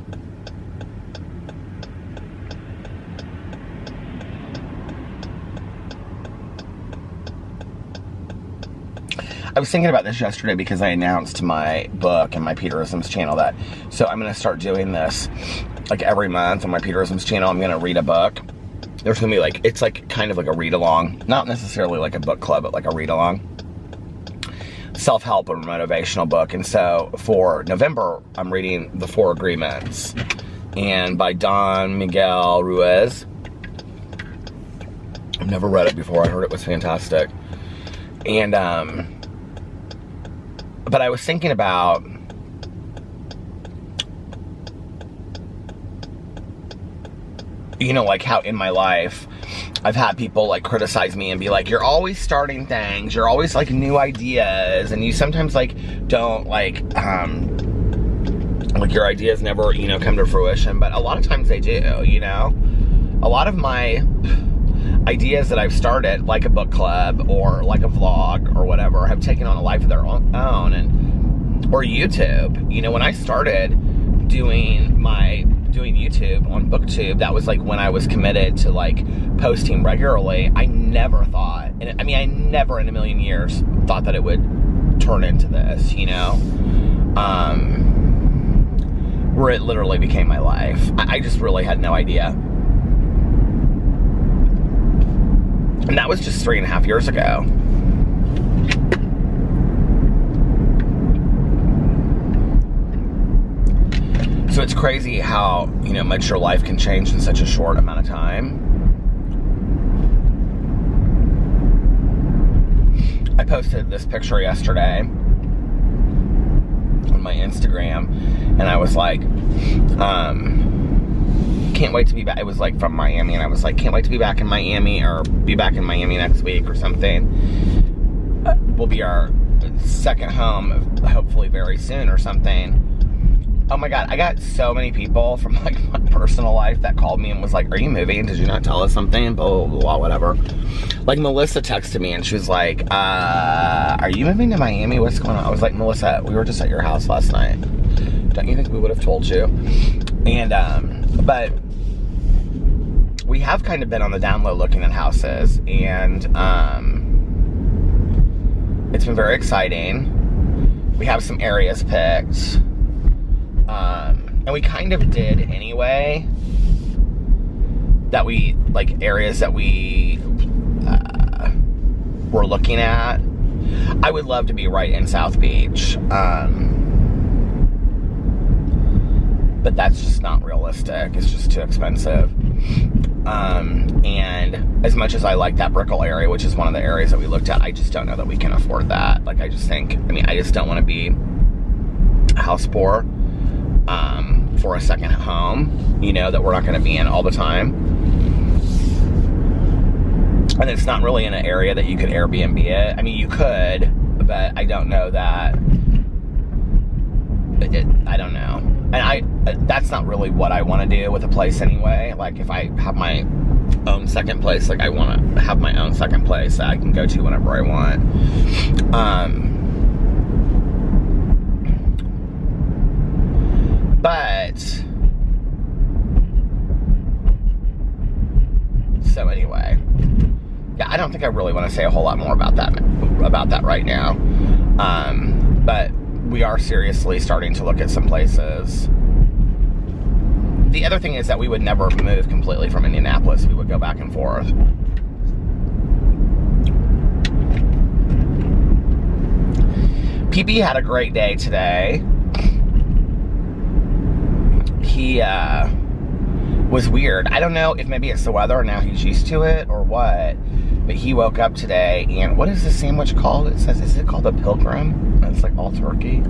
I was thinking about this yesterday because I announced my book and my Peterisms channel that, so I'm going to start doing this like every month on my Peterisms channel. I'm going to read a book. There's going to be like, it's like kind of like a read-along, not necessarily like a book club, but like a read-along. Self-help or motivational book. And so for November, I'm reading The 4 Agreements, and by Don Miguel Ruiz. I've never read it before. I heard it was fantastic. And, but I was thinking about, you know, like how in my life, I've had people like criticize me and be like, you're always starting things, you're always like new ideas, and you sometimes like don't like your ideas never, you know, come to fruition, but a lot of times they do, you know? A lot of my ideas that I've started, like a book club or like a vlog or whatever, have taken on a life of their own, or YouTube. You know, when I started doing YouTube on BookTube, that was like when I was committed to like posting regularly. I never thought, and I mean, I never in a million years thought that it would turn into this, you know? Where it literally became my life. I just really had no idea. And that was just 3.5 years ago. So it's crazy how, you know, much your life can change in such a short amount of time. I posted this picture yesterday on my Instagram, and I was like, can't wait to be back. It was like from Miami, and I was like, can't wait to be back in Miami, or be back in Miami next week or something. Will be our second home, hopefully very soon or something. Oh my God, I got so many people from like my personal life that called me and was like, are you moving? Did you not tell us something? Blah, blah, blah, whatever. Like Melissa texted me and she was like, are you moving to Miami? What's going on? I was like, Melissa, we were just at your house last night. Don't you think we would have told you? And, but we have kind of been on the down low looking at houses, and it's been very exciting. We have some areas picked. And we kind of did anyway, that we, like, areas that we were looking at. I would love to be right in South Beach, but that's just not realistic. It's just too expensive. And as much as I like that Brickell area, which is one of the areas that we looked at, I just don't know that we can afford that. Like, I just think, I mean, I just don't want to be house poor. For a second home, you know, that we're not going to be in all the time. And it's not really in an area that you could Airbnb it. I mean, you could, but I don't know that. I don't know. And that's not really what I want to do with a place anyway. Like, if I have my own second place, like, I want to have my own second place that I can go to whenever I want. But, so anyway, yeah, I don't think I really want to say a whole lot more about that right now. But we are seriously starting to look at some places. The other thing is that we would never move completely from Indianapolis. We would go back and forth. PB had a great day today. He was weird. I don't know if maybe it's the weather and now he's used to it or what, but he woke up today and what is this sandwich called? It says, is it called a Pilgrim? And it's like all turkey.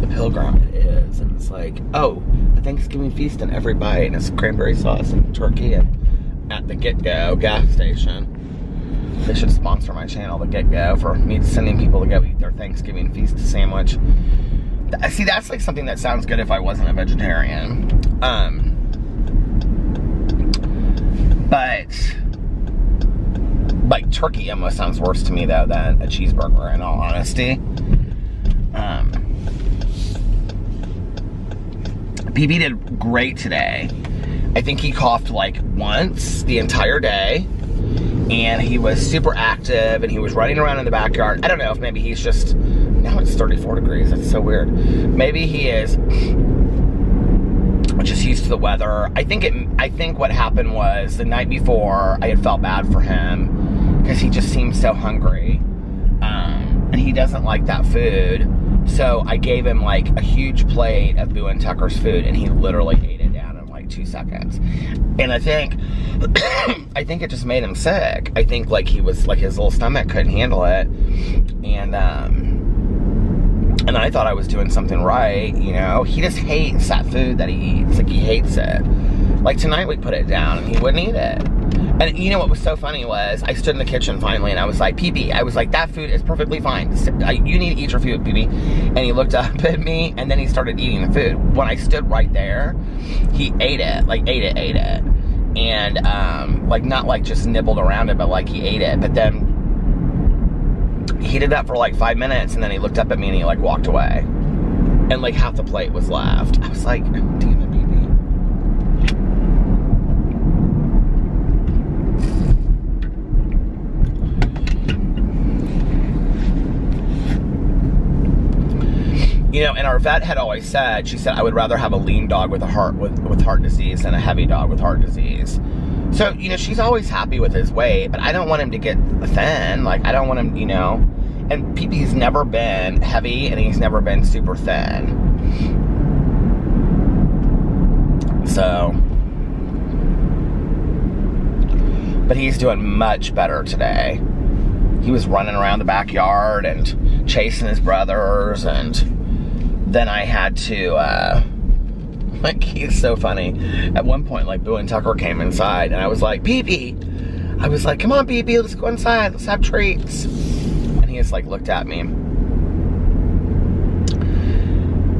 The Pilgrim it is. And it's like, oh, a Thanksgiving feast in every bite, and it's cranberry sauce and turkey, and at the Get-Go gas station. They should sponsor my channel, the Get-Go, for me sending people to go eat their Thanksgiving feast sandwich. See, that's like something that sounds good if I wasn't a vegetarian. But like turkey almost sounds worse to me though than a cheeseburger, in all honesty. PB did great today. I think he coughed like once the entire day, and he was super active, and he was running around in the backyard. I don't know if maybe he's just, now it's 34 degrees, that's so weird. Maybe he is just used to the weather. I think what happened was the night before I had felt bad for him because he just seemed so hungry, and he doesn't like that food. So I gave him like a huge plate of Boo and Tucker's food, and he literally ate it down in like 2 seconds. And I think it just made him sick. I think like he was like his little stomach couldn't handle it. And I thought I was doing something right, you know. He just hates that food that he eats. Like, he hates it. Like, tonight we put it down and he wouldn't eat it. And you know what was so funny was, I stood in the kitchen finally and I was like, Pee-Pee, I was like, that food is perfectly fine. You need to eat your food, Pee-Pee. And he looked up at me and then he started eating the food. When I stood right there, he ate it. Like, ate it. And, like, not like just nibbled around it, but like he ate it. But then he did that for like 5 minutes and then he looked up at me and he like walked away. And like half the plate was left. I was like, damn it, Pee-Pee. You know, and our vet had always said, she said, I would rather have a lean dog with heart disease than a heavy dog with heart disease. So, you know, she's always happy with his weight, but I don't want him to get thin. Like, I don't want him, you know. And Pee-Pee's never been heavy and he's never been super thin. So, but he's doing much better today. He was running around the backyard and chasing his brothers, and then I had to, like, he's so funny. At one point, like, Boo and Tucker came inside, and I was like, Pee-Pee. I was like, come on, Pee-Pee, let's go inside. Let's have treats. And he just, like, looked at me.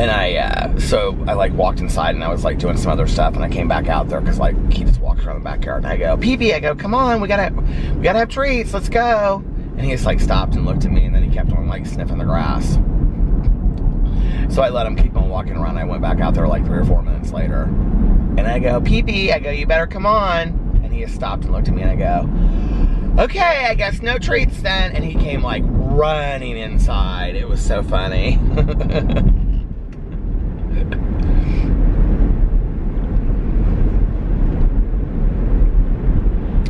And so I, like, walked inside, and I was, like, doing some other stuff, and I came back out there, because, like, he just walked around the backyard, and I go, Pee-Pee, I go, come on, we gotta have treats, let's go. And he just, like, stopped and looked at me, and then he kept on, like, sniffing the grass. So I let him keep on walking around. I went back out there like 3 or 4 minutes later. And I go, Pee-Pee, I go, you better come on. And he just stopped and looked at me and I go, okay, I guess no treats then. And he came like running inside. It was so funny.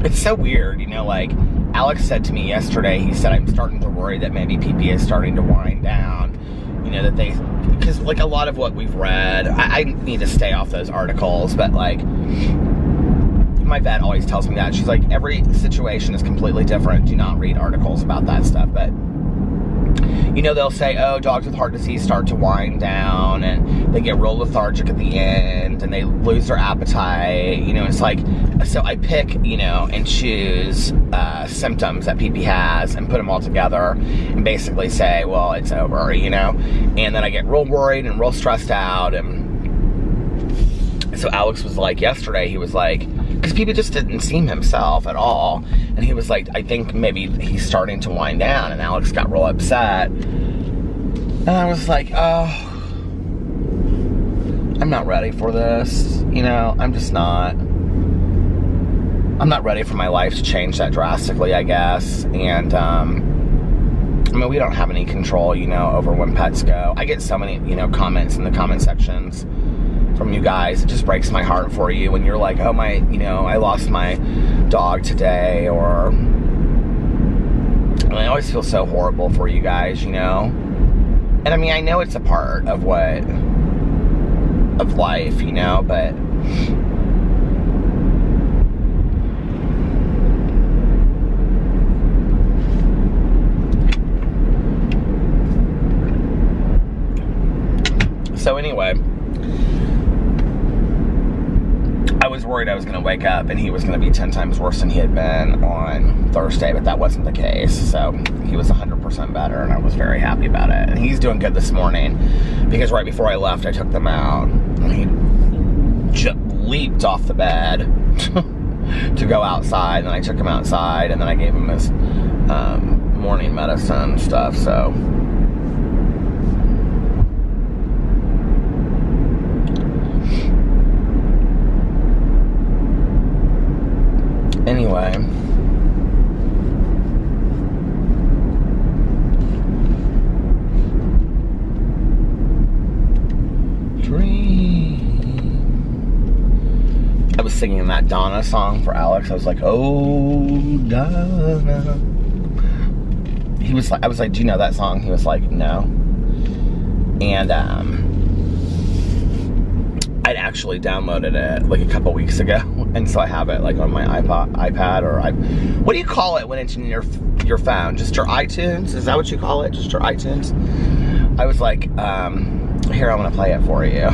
It's so weird, you know, like Alex said to me yesterday, he said, I'm starting to worry that maybe Pee-Pee is starting to wind down. You know, that they, because like a lot of what we've read, I need to stay off those articles, but like, my vet always tells me that. She's like, every situation is completely different. Do not read articles about that stuff. But, you know, they'll say, oh, dogs with heart disease start to wind down and they get real lethargic at the end and they lose their appetite. You know, it's like, so I pick, you know, and choose symptoms that Pee-Pee has and put them all together and basically say, well, it's over, you know. And then I get real worried and real stressed out. And so Alex was like, yesterday, he was like, because Pee-Pee just didn't seem himself at all. And he was like, I think maybe he's starting to wind down. And Alex got real upset. And I was like, oh, I'm not ready for this. You know, I'm just not. I'm not ready for my life to change that drastically, I guess. And, I mean, we don't have any control, you know, over when pets go. I get so many, you know, comments in the comment sections from you guys. It just breaks my heart for you when you're like, oh my, you know, I lost my dog today, or and I always feel so horrible for you guys, you know. And I mean, I know it's a part of of life, you know, but so anyway, I was worried I was going to wake up and he was going to be 10 times worse than he had been on Thursday, but that wasn't the case. So he was 100% better, and I was very happy about it. And he's doing good this morning because right before I left, I took them out and he just leaped off the bed to go outside, and I took him outside, and then I gave him his morning medicine stuff. So anyway, I was singing that Donna song for Alex. I was like, oh, Donna. He was like, I was like, do you know that song? He was like, no. And I I'd actually downloaded it like a couple weeks ago, and so I have it like on my iPad or what do you call it when it's in your phone? Just your iTunes? Is that what you call it? Just your iTunes? I was like, here, I'm gonna play it for you.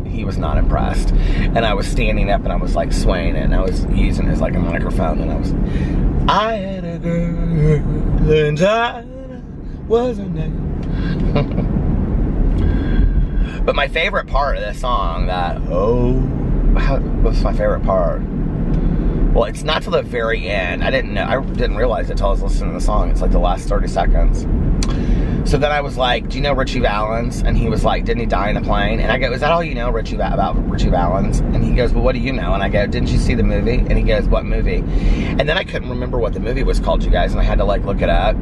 He was not impressed, and I was standing up and I was like swaying it, and I was using it as like a microphone, and I had a girl and I wasn't there. But my favorite part of this song, what's my favorite part? Well, it's not till the very end. I didn't realize it till I was listening to the song. It's like the last 30 seconds. So then I was like, do you know Richie Valens? And he was like, didn't he die in a plane? And I go, is that all you know about Richie Valens? And he goes, well, what do you know? And I go, didn't you see the movie? And he goes, what movie? And then I couldn't remember what the movie was called, you guys, and I had to like look it up.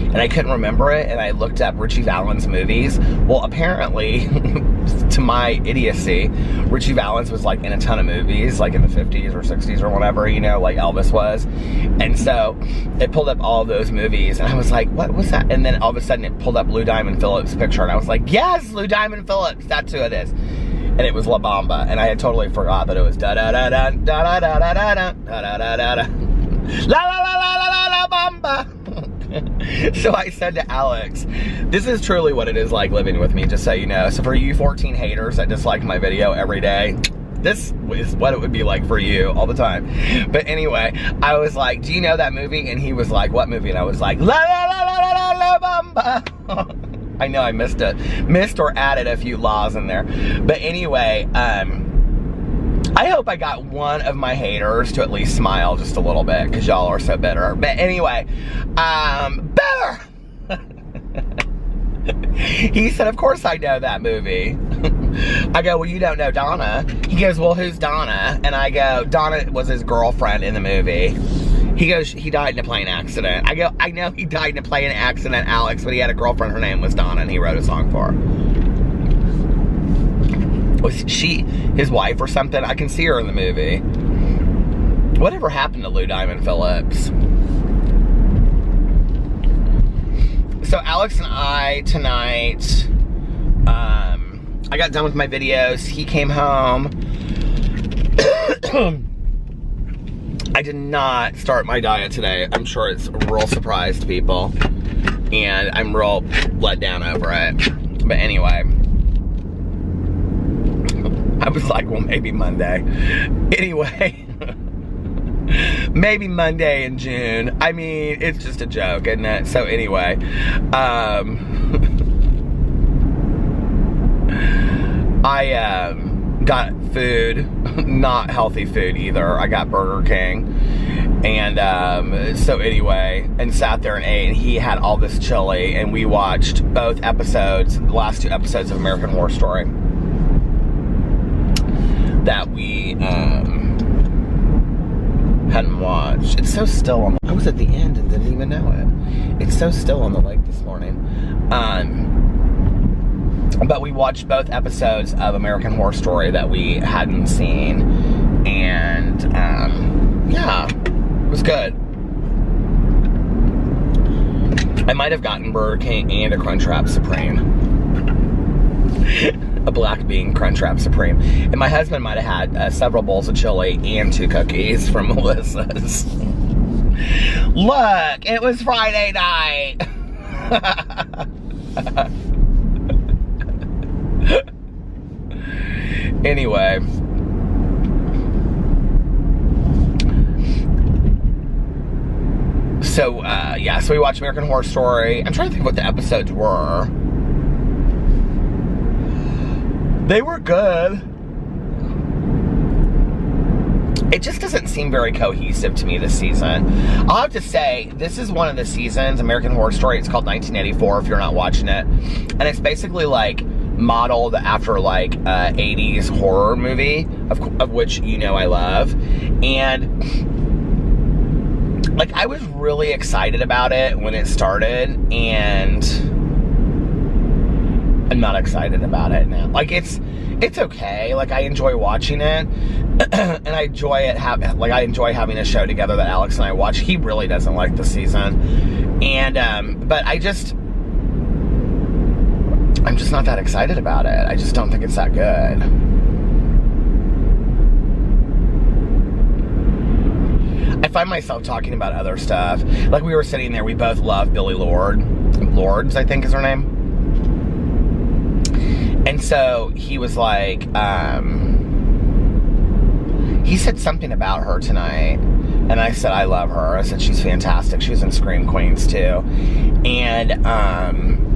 And I couldn't remember it, and I looked up Richie Valens movies. Well, apparently, to my idiocy, Richie Valens was like in a ton of movies, like in the 50s or 60s or whatever, you know, like Elvis was. And so it pulled up all of those movies, and I was like, what was that? And then all of a sudden it pulled up Lou Diamond Phillips' picture, and I was like, yes, Lou Diamond Phillips, that's who it is. And it was La Bamba, and I had totally forgot that it was da-da-da-da, da-da-da-da-da, da-da-da-da-da, la-la-la-la-la-la Bamba. So I said to Alex, this is truly what it is like living with me, just so you know. So for you 14 haters that dislike my video every day, this is what it would be like for you all the time. But anyway, I was like, do you know that movie? And he was like, what movie? And I was like, la la la la la la Bamba. I know I missed or added a few laws in there. But anyway, I hope I got one of my haters to at least smile just a little bit, because y'all are so bitter. But anyway, better! He said, of course I know that movie. I go, well, you don't know Donna. He goes, well, who's Donna? And I go, Donna was his girlfriend in the movie. He goes, he died in a plane accident. I go, I know he died in a plane accident, Alex, but he had a girlfriend, her name was Donna, and he wrote a song for her. Was she his wife or something? I can see her in the movie. Whatever happened to Lou Diamond Phillips? So Alex and I tonight, I got done with my videos. He came home. I did not start my diet today. I'm sure it's a real surprise to people, and I'm real let down over it. But anyway, I was like, well, maybe Monday. Anyway, maybe Monday in June. I mean, it's just a joke, isn't it? So anyway, I got food, not healthy food either. I got Burger King. And so anyway, and sat there and ate, and he had all this chili, and we watched both episodes, the last 2 episodes of American Horror Story that we hadn't watched. It's so still on I was at the end and didn't even know it. It's so still on the lake this morning. But we watched both episodes of American Horror Story that we hadn't seen, and yeah, it was good. I might have gotten Burger King and a Crunchwrap Supreme. A black bean Crunchwrap Supreme. And my husband might have had several bowls of chili and 2 cookies from Melissa's. Look, it was Friday night. Anyway. So, yeah, so we watched American Horror Story. I'm trying to think what the episodes were. They were good. It just doesn't seem very cohesive to me this season. I'll have to say, this is one of the seasons, American Horror Story. It's called 1984 if you're not watching it. And it's basically like modeled after like 80s horror movie, of which you know I love. And like I was really excited about it when it started, and I'm not excited about it now. Like it's okay. Like I enjoy watching it, and I enjoy it. I enjoy having a show together that Alex and I watch. He really doesn't like the season, and but I I'm just not that excited about it. I just don't think it's that good. I find myself talking about other stuff. Like we were sitting there, we both love Billy Lords, I think is her name. And so he was like, he said something about her tonight. And I said, I love her. I said, she's fantastic. She was in Scream Queens too. And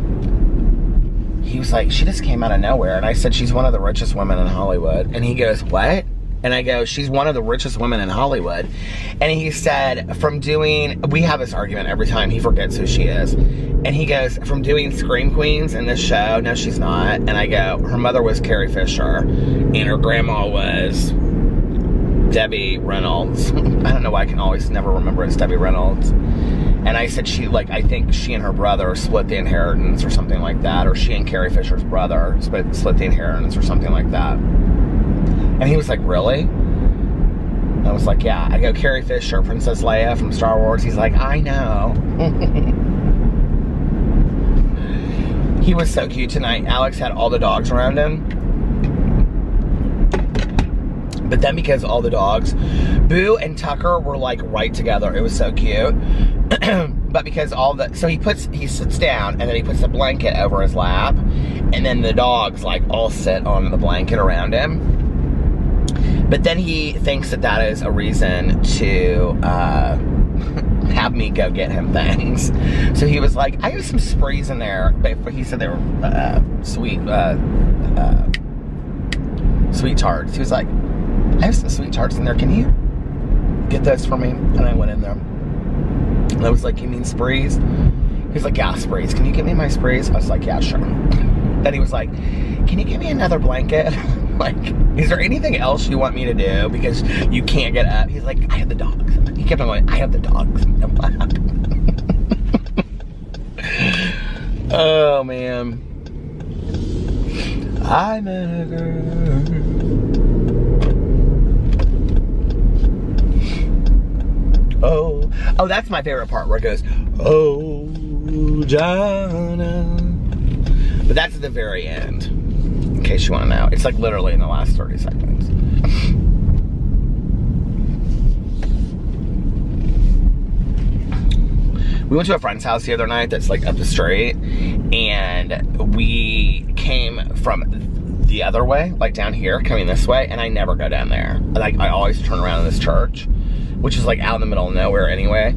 he was like, she just came out of nowhere. And I said, she's one of the richest women in Hollywood. And he goes, what? And I go, she's one of the richest women in Hollywood. And he said, we have this argument every time, he forgets who she is. And he goes, from doing Scream Queens in this show, no, she's not. And I go, her mother was Carrie Fisher, and her grandma was Debbie Reynolds. I don't know why I can always never remember it's Debbie Reynolds. And I said, I think she and her brother split the inheritance or something like that. Or she and Carrie Fisher's brother split the inheritance or something like that. And he was like, really? I was like, yeah. I go, Carrie Fisher, Princess Leia from Star Wars. He's like, I know. He was so cute tonight. Alex had all the dogs around him. But then because all the dogs, Boo and Tucker were like right together. It was so cute. But because so he sits down and then he puts a blanket over his lap. And then the dogs like all sit on the blanket around him. But then he thinks that is a reason to have me go get him things. So he was like, I have some sprees in there. But he said they were sweet tarts. He was like, I have some sweet tarts in there. Can you get those for me? And I went in there. And I was like, you mean sprees? He was like, yeah, sprees. Can you get me my sprees? I was like, yeah, sure. Then he was like, can you give me another blanket? Like, is there anything else you want me to do? Because you can't get up. He's like, I have the dogs. He kept on going, I have the dogs. Oh, man. I met a girl. Oh, that's my favorite part where it goes, oh, Jana. But that's at the very end, in case you want to know. It's like literally in the last 30 seconds. We went to a friend's house the other night that's like up the street, and we came from the other way, like down here, coming this way, and I never go down there. Like, I always turn around in this church, which is like out in the middle of nowhere anyway.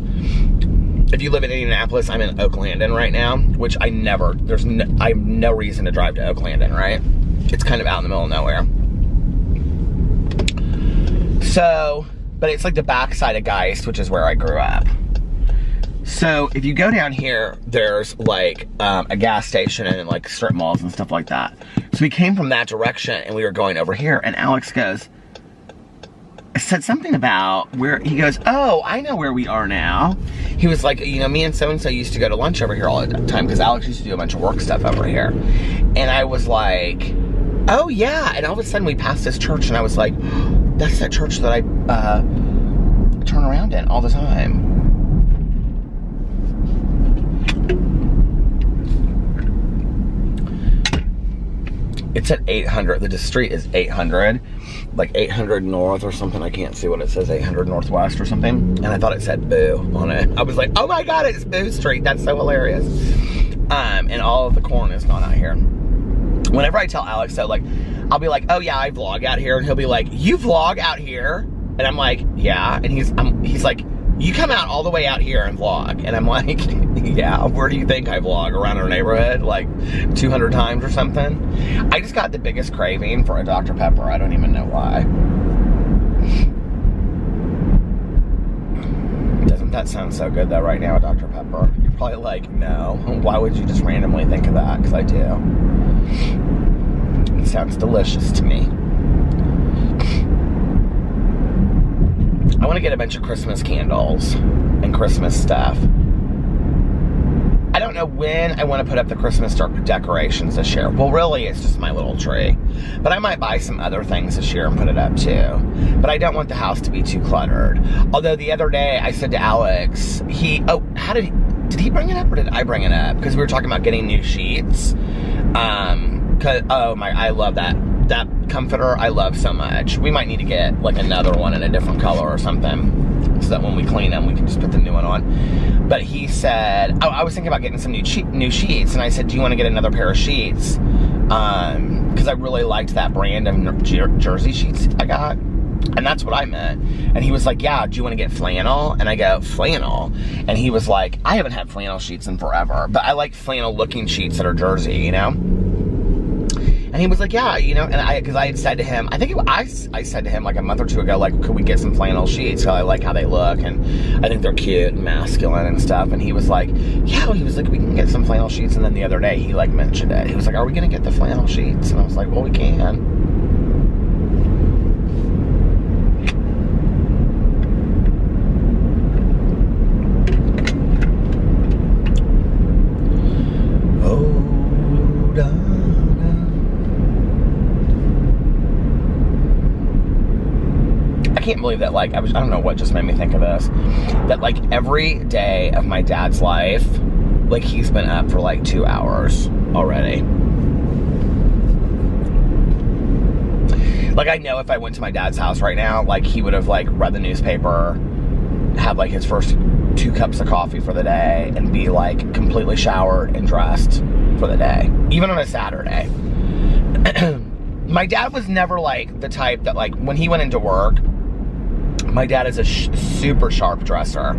If you live in Indianapolis, I'm in Oak Landon right now, which I have no reason to drive to Oak Landon, right? It's kind of out in the middle of nowhere. So, but it's like the backside of Geist, which is where I grew up. So if you go down here, there's like a gas station and like strip malls and stuff like that. So we came from that direction and we were going over here, and Alex goes, said something about where, he goes, oh, I know where we are now. He was like, you know, me and so-and-so used to go to lunch over here all the time because Alex used to do a bunch of work stuff over here. And I was like, oh yeah. And all of a sudden we passed this church and I was like, that's that church that I turn around in all the time. It's at 800. The street is 800. Like 800 North or something. I can't see what it says. 800 Northwest or something. And I thought it said Boo on it. I was like, oh my God, it's Boo Street. That's so hilarious. And all of the corn is gone out here. Whenever I tell Alex so, like, I'll be like, oh yeah, I vlog out here. And he'll be like, you vlog out here? And I'm like, yeah. And he's like, you come out all the way out here and vlog. And I'm like, yeah, where do you think I vlog? Around our neighborhood? Like 200 times or something? I just got the biggest craving for a Dr. Pepper. I don't even know why. Doesn't that sound so good though right now, a Dr. Pepper? You're probably like, no. Why would you just randomly think of that? Because I do. It sounds delicious to me. I want to get a bunch of Christmas candles and Christmas stuff. I don't know when I want to put up the Christmas decorations this year. Well, really, it's just my little tree. But I might buy some other things this year and put it up too. But I don't want the house to be too cluttered. Although the other day I said to Alex, did he bring it up or did I bring it up? Because we were talking about getting new sheets. I love that comforter. I love so much. We might need to get like another one in a different color or something, so that when we clean them, we can just put the new one on. But he said, I was thinking about getting some new sheets, and I said, do you want to get another pair of sheets? Because I really liked that brand of jersey sheets I got. And that's what I meant. And he was like, yeah, do you want to get flannel? And I go, flannel? And he was like, I haven't had flannel sheets in forever, but I like flannel looking sheets that are jersey, you know? And he was like, yeah, you know, and because I had said to him, I said to him like a month or two ago, like, could we get some flannel sheets? Because I like how they look, and I think they're cute and masculine and stuff. And he was like, yeah, he was like, we can get some flannel sheets. And then the other day, he like mentioned it. He was like, are we going to get the flannel sheets? And I was like, well, we can. I can't believe that, like, I don't know what just made me think of this, that like every day of my dad's life, like he's been up for like 2 hours already. Like I know if I went to my dad's house right now, like he would have like read the newspaper, had like his first 2 cups of coffee for the day, and be like completely showered and dressed for the day, even on a Saturday. My dad was never like the type that, like, when he went into work, my dad is a super sharp dresser,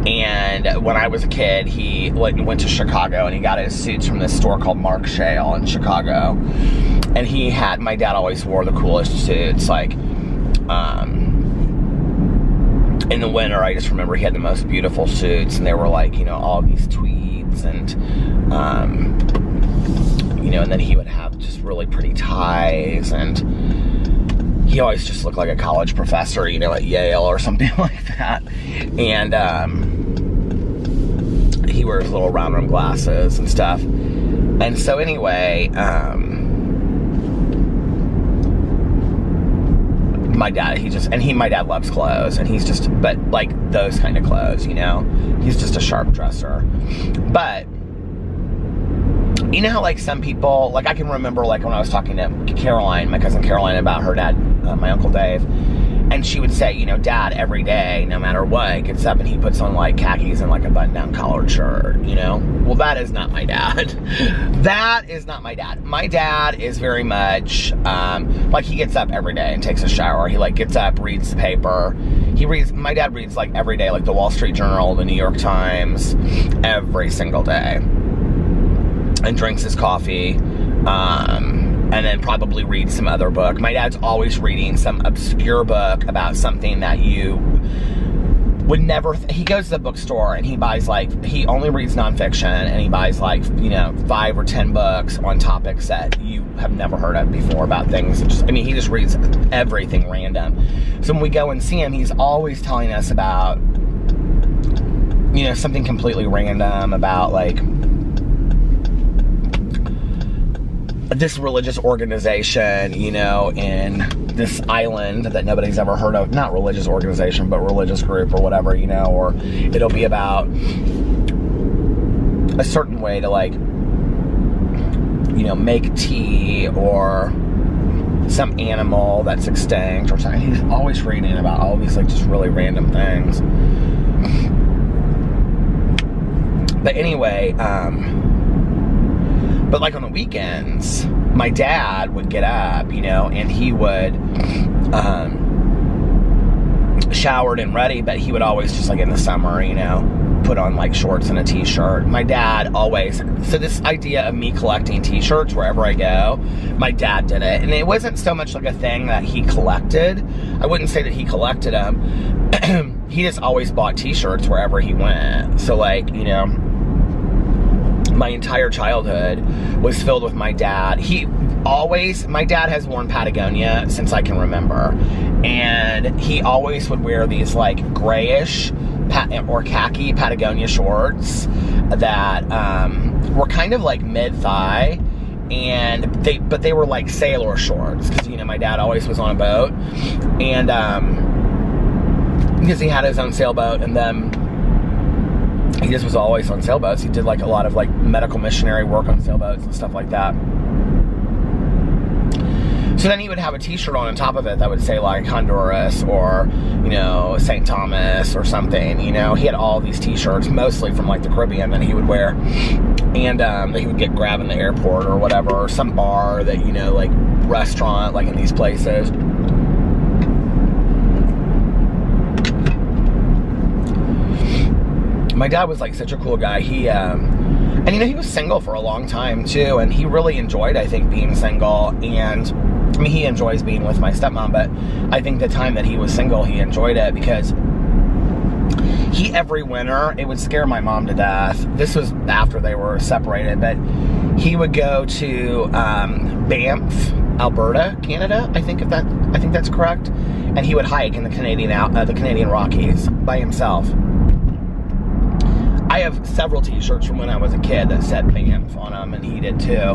and when I was a kid, he like went to Chicago and he got his suits from this store called Mark Shale in Chicago, and my dad always wore the coolest suits, like, in the winter, I just remember he had the most beautiful suits, and they were like, you know, all these tweeds, and, you know, and then he would have just really pretty ties, and he always just looked like a college professor, you know, at Yale or something like that. And he wears little round rim glasses and stuff. And so anyway, my dad, my dad loves clothes, and he's just, but like those kind of clothes, you know, he's just a sharp dresser. But you know how like some people, like I can remember like when I was talking to Caroline, my cousin Caroline, about her dad, my Uncle Dave, and she would say, you know, Dad every day, no matter what, gets up and he puts on like khakis and like a button-down collared shirt, you know? Well, that is not my dad. That is not my dad. My dad is very much, like he gets up every day and takes a shower. He like gets up, reads the paper. My dad reads like every day, like the Wall Street Journal, the New York Times, every single day. And drinks his coffee, and then probably reads some other book. My dad's always reading some obscure book about something that you would never, he goes to the bookstore and he buys like, he only reads nonfiction, and he buys like, you know, 5 or 10 books on topics that you have never heard of before, about things. He just reads everything random. So when we go and see him, he's always telling us about, you know, something completely random about like, this religious organization, you know, in this island that nobody's ever heard of. Not religious organization, but religious group or whatever, you know, or it'll be about a certain way to, like, you know, make tea, or some animal that's extinct or something. He's always reading about all these, like, just really random things. But anyway, but like on the weekends, my dad would get up, you know, and he would, showered and ready, but he would always just, like, in the summer, you know, put on like shorts and a t-shirt. My dad always, so this idea of me collecting t-shirts wherever I go, my dad did it. And it wasn't so much like a thing that he collected. I wouldn't say that he collected them. He just always bought t-shirts wherever he went. So, like, you know, my entire childhood was filled with my dad. My dad has worn Patagonia since I can remember. And he always would wear these like grayish or khaki Patagonia shorts that were kind of like mid-thigh. But they were like sailor shorts, because, you know, my dad always was on a boat. And because he had his own sailboat, and then he just was always on sailboats. He did like a lot of like medical missionary work on sailboats and stuff like that. So then he would have a t-shirt on top of it that would say like Honduras or, you know, St. Thomas or something, you know. He had all these t-shirts, mostly from like the Caribbean, that he would wear. And that he would get grabbed in the airport or whatever, or some bar that, you know, like restaurant, like in these places. My dad was like such a cool guy. He, and you know, he was single for a long time too, and he really enjoyed, I think, being single. And I mean, he enjoys being with my stepmom, but I think the time that he was single, he enjoyed it because he, every winter, it would scare my mom to death. This was after they were separated, but he would go to Banff, Alberta, Canada. I think that's correct. And he would hike in the Canadian Rockies by himself. I have several t-shirts from when I was a kid that said Banff on them, and he did too.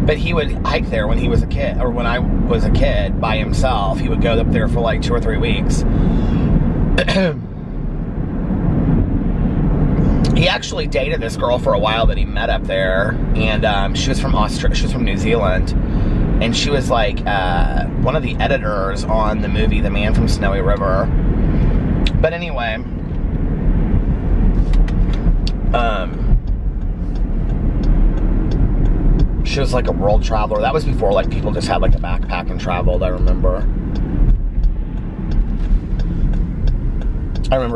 But he would hike there when he was a kid, or when I was a kid, by himself. He would go up there for like 2 or 3 weeks. He actually dated this girl for a while that he met up there, and she was from New Zealand, and she was like one of the editors on the movie The Man from Snowy River. But anyway, she was like a world traveler. That was before like people just had like a backpack and traveled, I remember.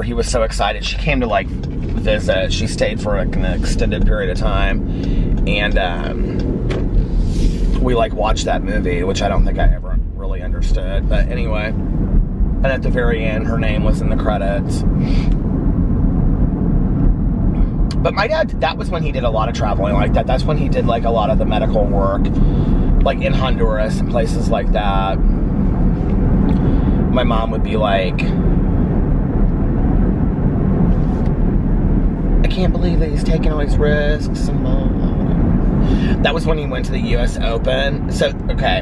He was so excited. She came to like visit. She stayed for like an extended period of time, and we like watched that movie, which I don't think I ever really understood. But anyway, and at the very end, her name was in the credits. But my dad, that was when he did a lot of traveling like that. That's when he did like a lot of the medical work, like in Honduras and places like that. My mom would be like, I can't believe that he's taking all these risks. That was when he went to the US Open. So, okay.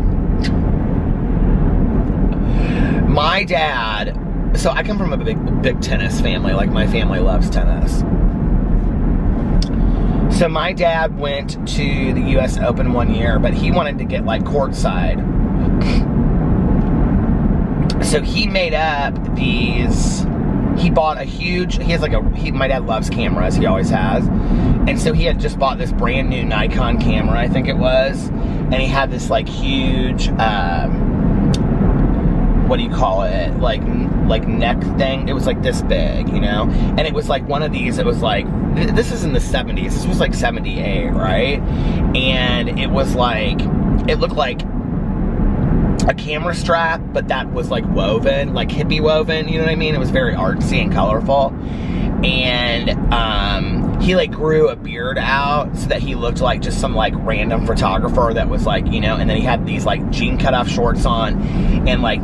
My dad, so I come from a big tennis family. Like, my family loves tennis. So my dad went to the US Open one year, but he wanted to get like courtside. So he made up these, he bought a huge, my dad loves cameras, he always has. And so he had just bought this brand new Nikon camera, I think it was. And he had this like huge, what do you call it? Like neck thing. It was like this big, you know? And it was like one of these, it was like, this is in the 70s. This was like 78, right? And it was like, it looked like a camera strap, but that was like woven, like hippie woven, you know what I mean? It was very artsy and colorful. And he like grew a beard out so that he looked like just some like random photographer that was like, you know, and then he had these like jean cutoff shorts on, and like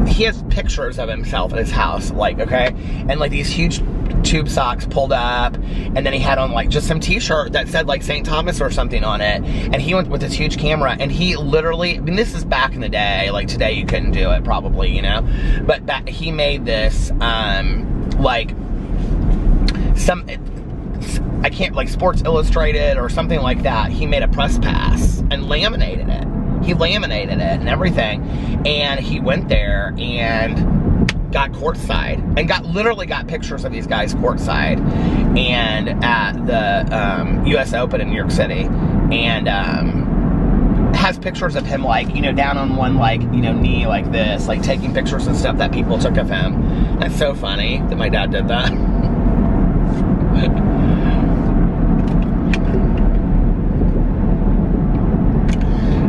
he has pictures of himself at his house, like, okay, and like these huge tube socks pulled up, and then he had on like just some t-shirt that said like St. Thomas or something on it, and he went with this huge camera, and he literally, I mean, this is back in the day, like today you couldn't do it probably, you know, but he made this like I can't, like Sports Illustrated or something like that. He made a press pass and laminated it. He laminated it and everything, and he went there and got courtside and literally got pictures of these guys courtside and at the US Open in New York City, and has pictures of him like, you know, down on one like, you know, knee like this, like taking pictures and stuff that people took of him. That's so funny that my dad did that.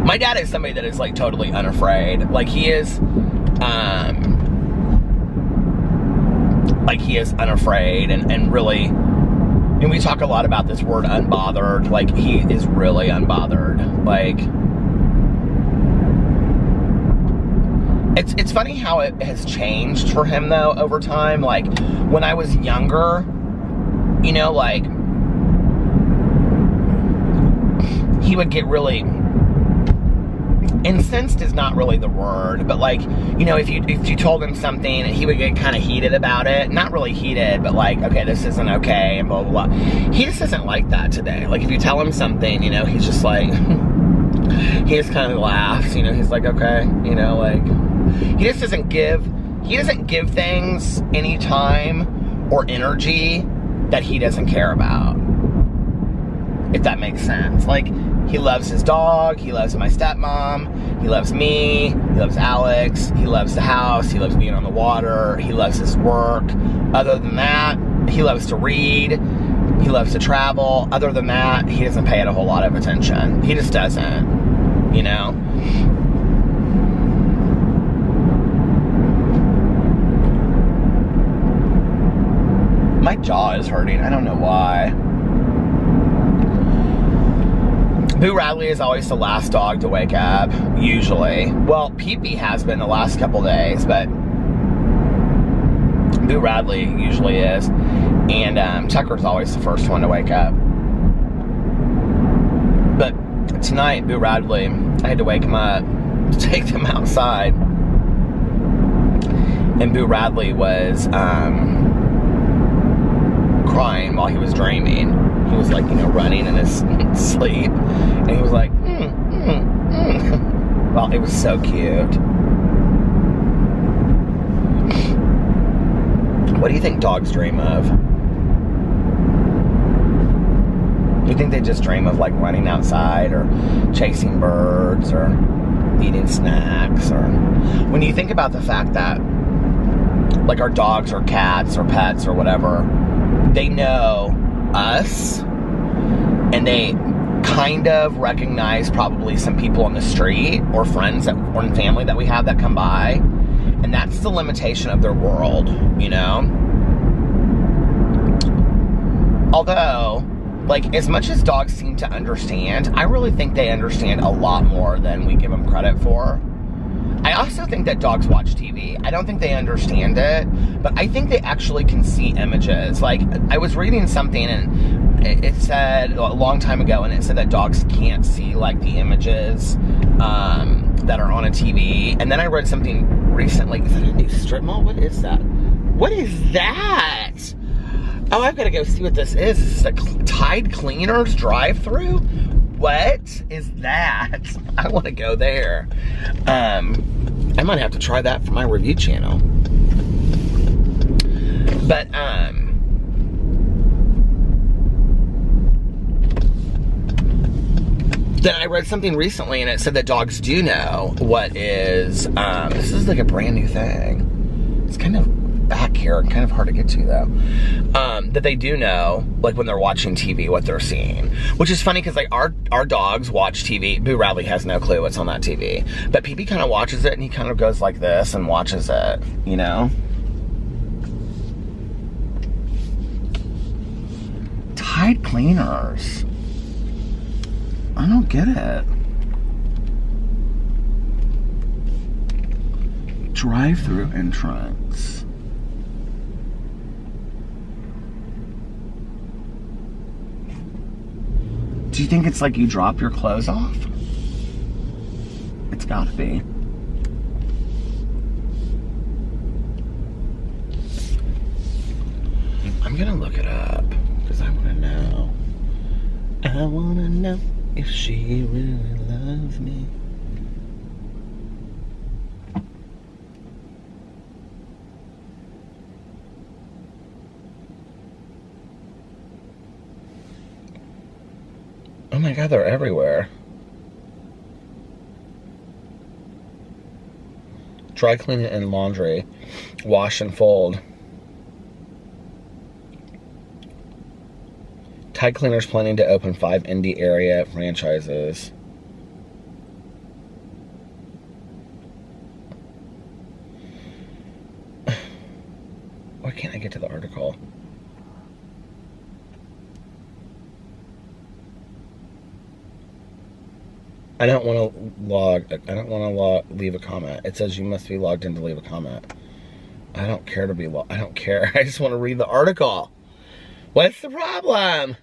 My dad is somebody that is like totally unafraid. Like he is unafraid and really, and we talk a lot about this word unbothered. Like he is really unbothered. Like it's funny how it has changed for him though over time. Like when I was younger, you know, like he would get really incensed is not really the word, but like, you know, if you told him something, he would get kind of heated about it. Not really heated, but like, okay, this isn't okay, and blah, blah, blah. He just isn't like that today. Like, if you tell him something, you know, he's just like, he just kind of laughs, you know, he's like, okay, you know, like, he just doesn't give things any time or energy that he doesn't care about. If that makes sense. Like, he loves his dog, he loves my stepmom, he loves me, he loves Alex, he loves the house, he loves being on the water, he loves his work. Other than that, he loves to read, he loves to travel. Other than that, he doesn't pay it a whole lot of attention. He just doesn't, you know? My jaw is hurting, I don't know why. Boo Radley is always the last dog to wake up, usually. Well, Pee-Pee has been the last couple days, but Boo Radley usually is. And Tucker's always the first one to wake up. But tonight, Boo Radley, I had to wake him up to take them outside. And Boo Radley was crying while he was dreaming. He was like, you know, running in his sleep. And he was like, Well, it was so cute. What do you think dogs dream of? You think they just dream of like running outside or chasing birds or eating snacks? Or when you think about the fact that like our dogs or cats or pets or whatever, they know us, and they kind of recognize probably some people on the street or friends that, or family that we have that come by, and that's the limitation of their world, you know? Although, like, as much as dogs seem to understand, I really think they understand a lot more than we give them credit for. I also think that dogs watch TV. I don't think they understand it, but I think they actually can see images. Like, I was reading something, and it said a long time ago, and it said that dogs can't see, like, the images that are on a TV. And then I read something recently. Is that a new strip mall? What is that? What is that? Oh, I've got to go see what this is. Is this a Tide Cleaners drive-thru? What is that? I want to go there. I might have to try that for my review channel. But, then I read something recently, and it said that dogs do know what is, this is like a brand new thing. It's kind of back here, kind of hard to get to though. That they do know, like when they're watching TV, what they're seeing. Which is funny because like our dogs watch TV. Boo Radley has no clue what's on that TV. But Pee-Pee kind of watches it, and he kind of goes like this and watches it, you know? Tide Cleaners. I don't get it. Drive-through entrance. Do you think it's like you drop your clothes off? It's gotta be. I'm gonna look it up because I wanna know. I wanna know if she really loves me. Oh my God, they're everywhere. Dry cleaning and laundry. Wash and fold. Tide Cleaners planning to open 5 indie area franchises. Why can't I get to the article? I don't want to leave a comment. It says you must be logged in to leave a comment. I don't care to be I don't care. I just want to read the article. What's the problem?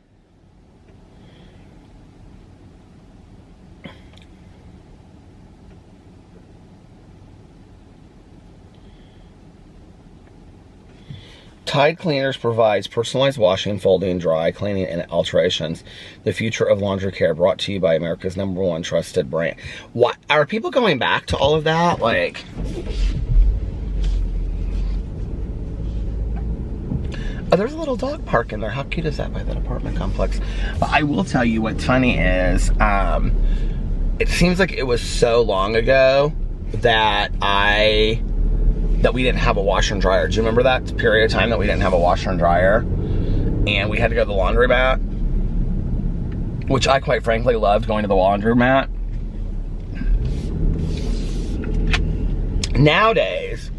Tide Cleaners provides personalized washing, folding, dry, cleaning, and alterations. The future of laundry care, brought to you by America's #1 trusted brand. What are people going back to all of that? Like, oh, there's a little dog park in there. How cute is that by that apartment complex? But I will tell you what's funny is, it seems like it was so long ago that we didn't have a washer and dryer. Do you remember that period of time that we didn't have a washer and dryer? And we had to go to the laundromat, which I quite frankly loved going to the laundromat. Nowadays,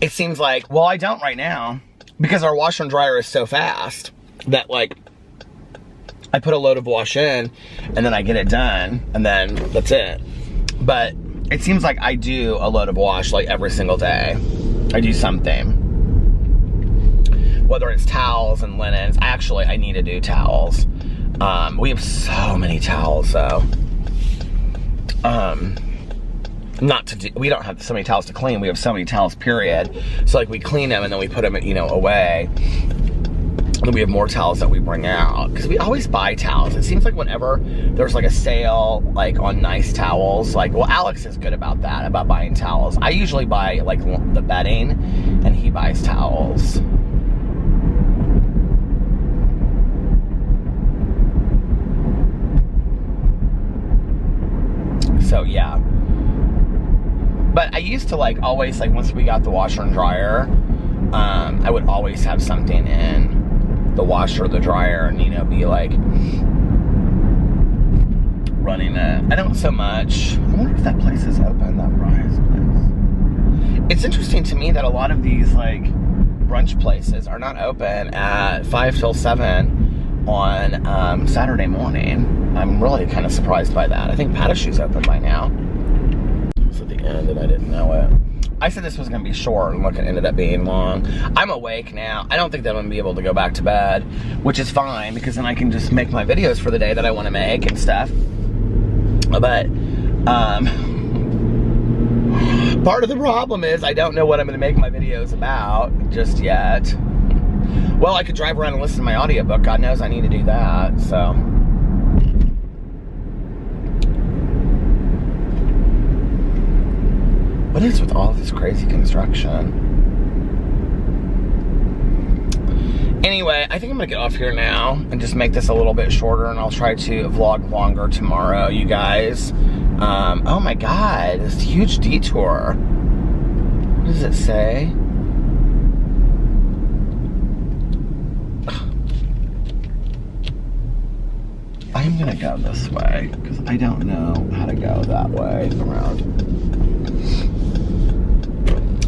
it seems like, well, I don't right now, because our washer and dryer is so fast that, like, I put a load of wash in and then I get it done and then that's it. But it seems like I do a load of wash like every single day. I do something. Whether it's towels and linens. Actually, I need to do towels. We have so many towels though. We don't have so many towels to clean. We have so many towels, period. So like we clean them and then we put them, you know, away. And then we have more towels that we bring out. Because we always buy towels. It seems like whenever there's like a sale, like on nice towels, like, well, Alex is good about that, about buying towels. I usually buy like the bedding and he buys towels. So yeah. But I used to like always, like once we got the washer and dryer, I would always have something in the washer or the dryer and, you know, be like running it. I don't so much. I wonder if that place is open, that Brian's place. It's interesting to me that a lot of these like brunch places are not open at 5 till 7 on Saturday morning. I'm really kind of surprised by that. I think Patachou's open by now. It's at the end and I didn't know it. I said this was going to be short, and look, it ended up being long. I'm awake now. I don't think that I'm going to be able to go back to bed, which is fine, because then I can just make my videos for the day that I want to make and stuff. But, part of the problem is I don't know what I'm going to make my videos about just yet. Well, I could drive around and listen to my audiobook. God knows I need to do that, so. What is with all this crazy construction? Anyway, I think I'm gonna get off here now and just make this a little bit shorter, and I'll try to vlog longer tomorrow, you guys. Oh my God, this huge detour. What does it say? I'm gonna go this way, because I don't know how to go that way around.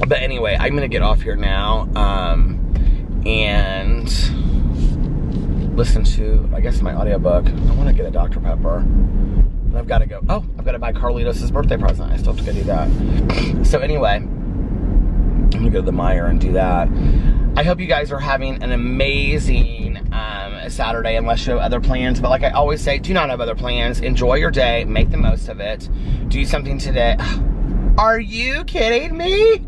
But anyway, I'm gonna get off here now, and listen to, I guess, my audiobook. I wanna get a Dr. Pepper. And I've gotta go, oh, I've gotta buy Carlitos' birthday present. I still have to go do that. So anyway, I'm gonna go to the Meijer and do that. I hope you guys are having an amazing Saturday, unless you have other plans. But like I always say, do not have other plans. Enjoy your day, make the most of it. Do something today. Are you kidding me?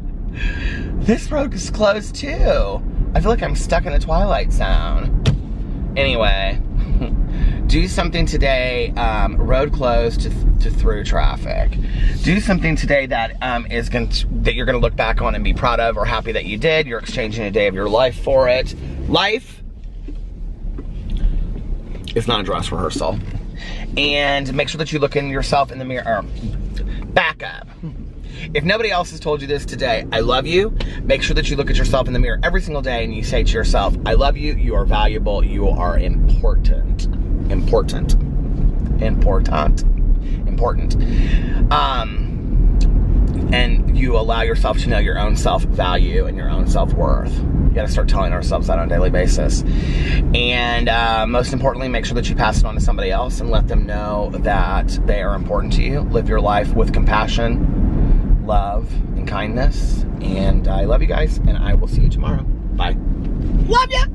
This road is closed too. I feel like I'm stuck in the Twilight Zone. Anyway, do something today. Road closed to through traffic. Do something today that that you're gonna look back on and be proud of, or happy that you did. You're exchanging a day of your life for it. Life is not a dress rehearsal. And make sure that you look in yourself in the mirror. Back up. If nobody else has told you this today, I love you. Make sure that you look at yourself in the mirror every single day and you say to yourself, I love you, you are valuable, you are important. Important. And you allow yourself to know your own self-value and your own self-worth. You gotta start telling ourselves that on a daily basis. And most importantly, make sure that you pass it on to somebody else and let them know that they are important to you. Live your life with compassion, love, and kindness. And I love you guys, and I will see you tomorrow. Bye. Love ya!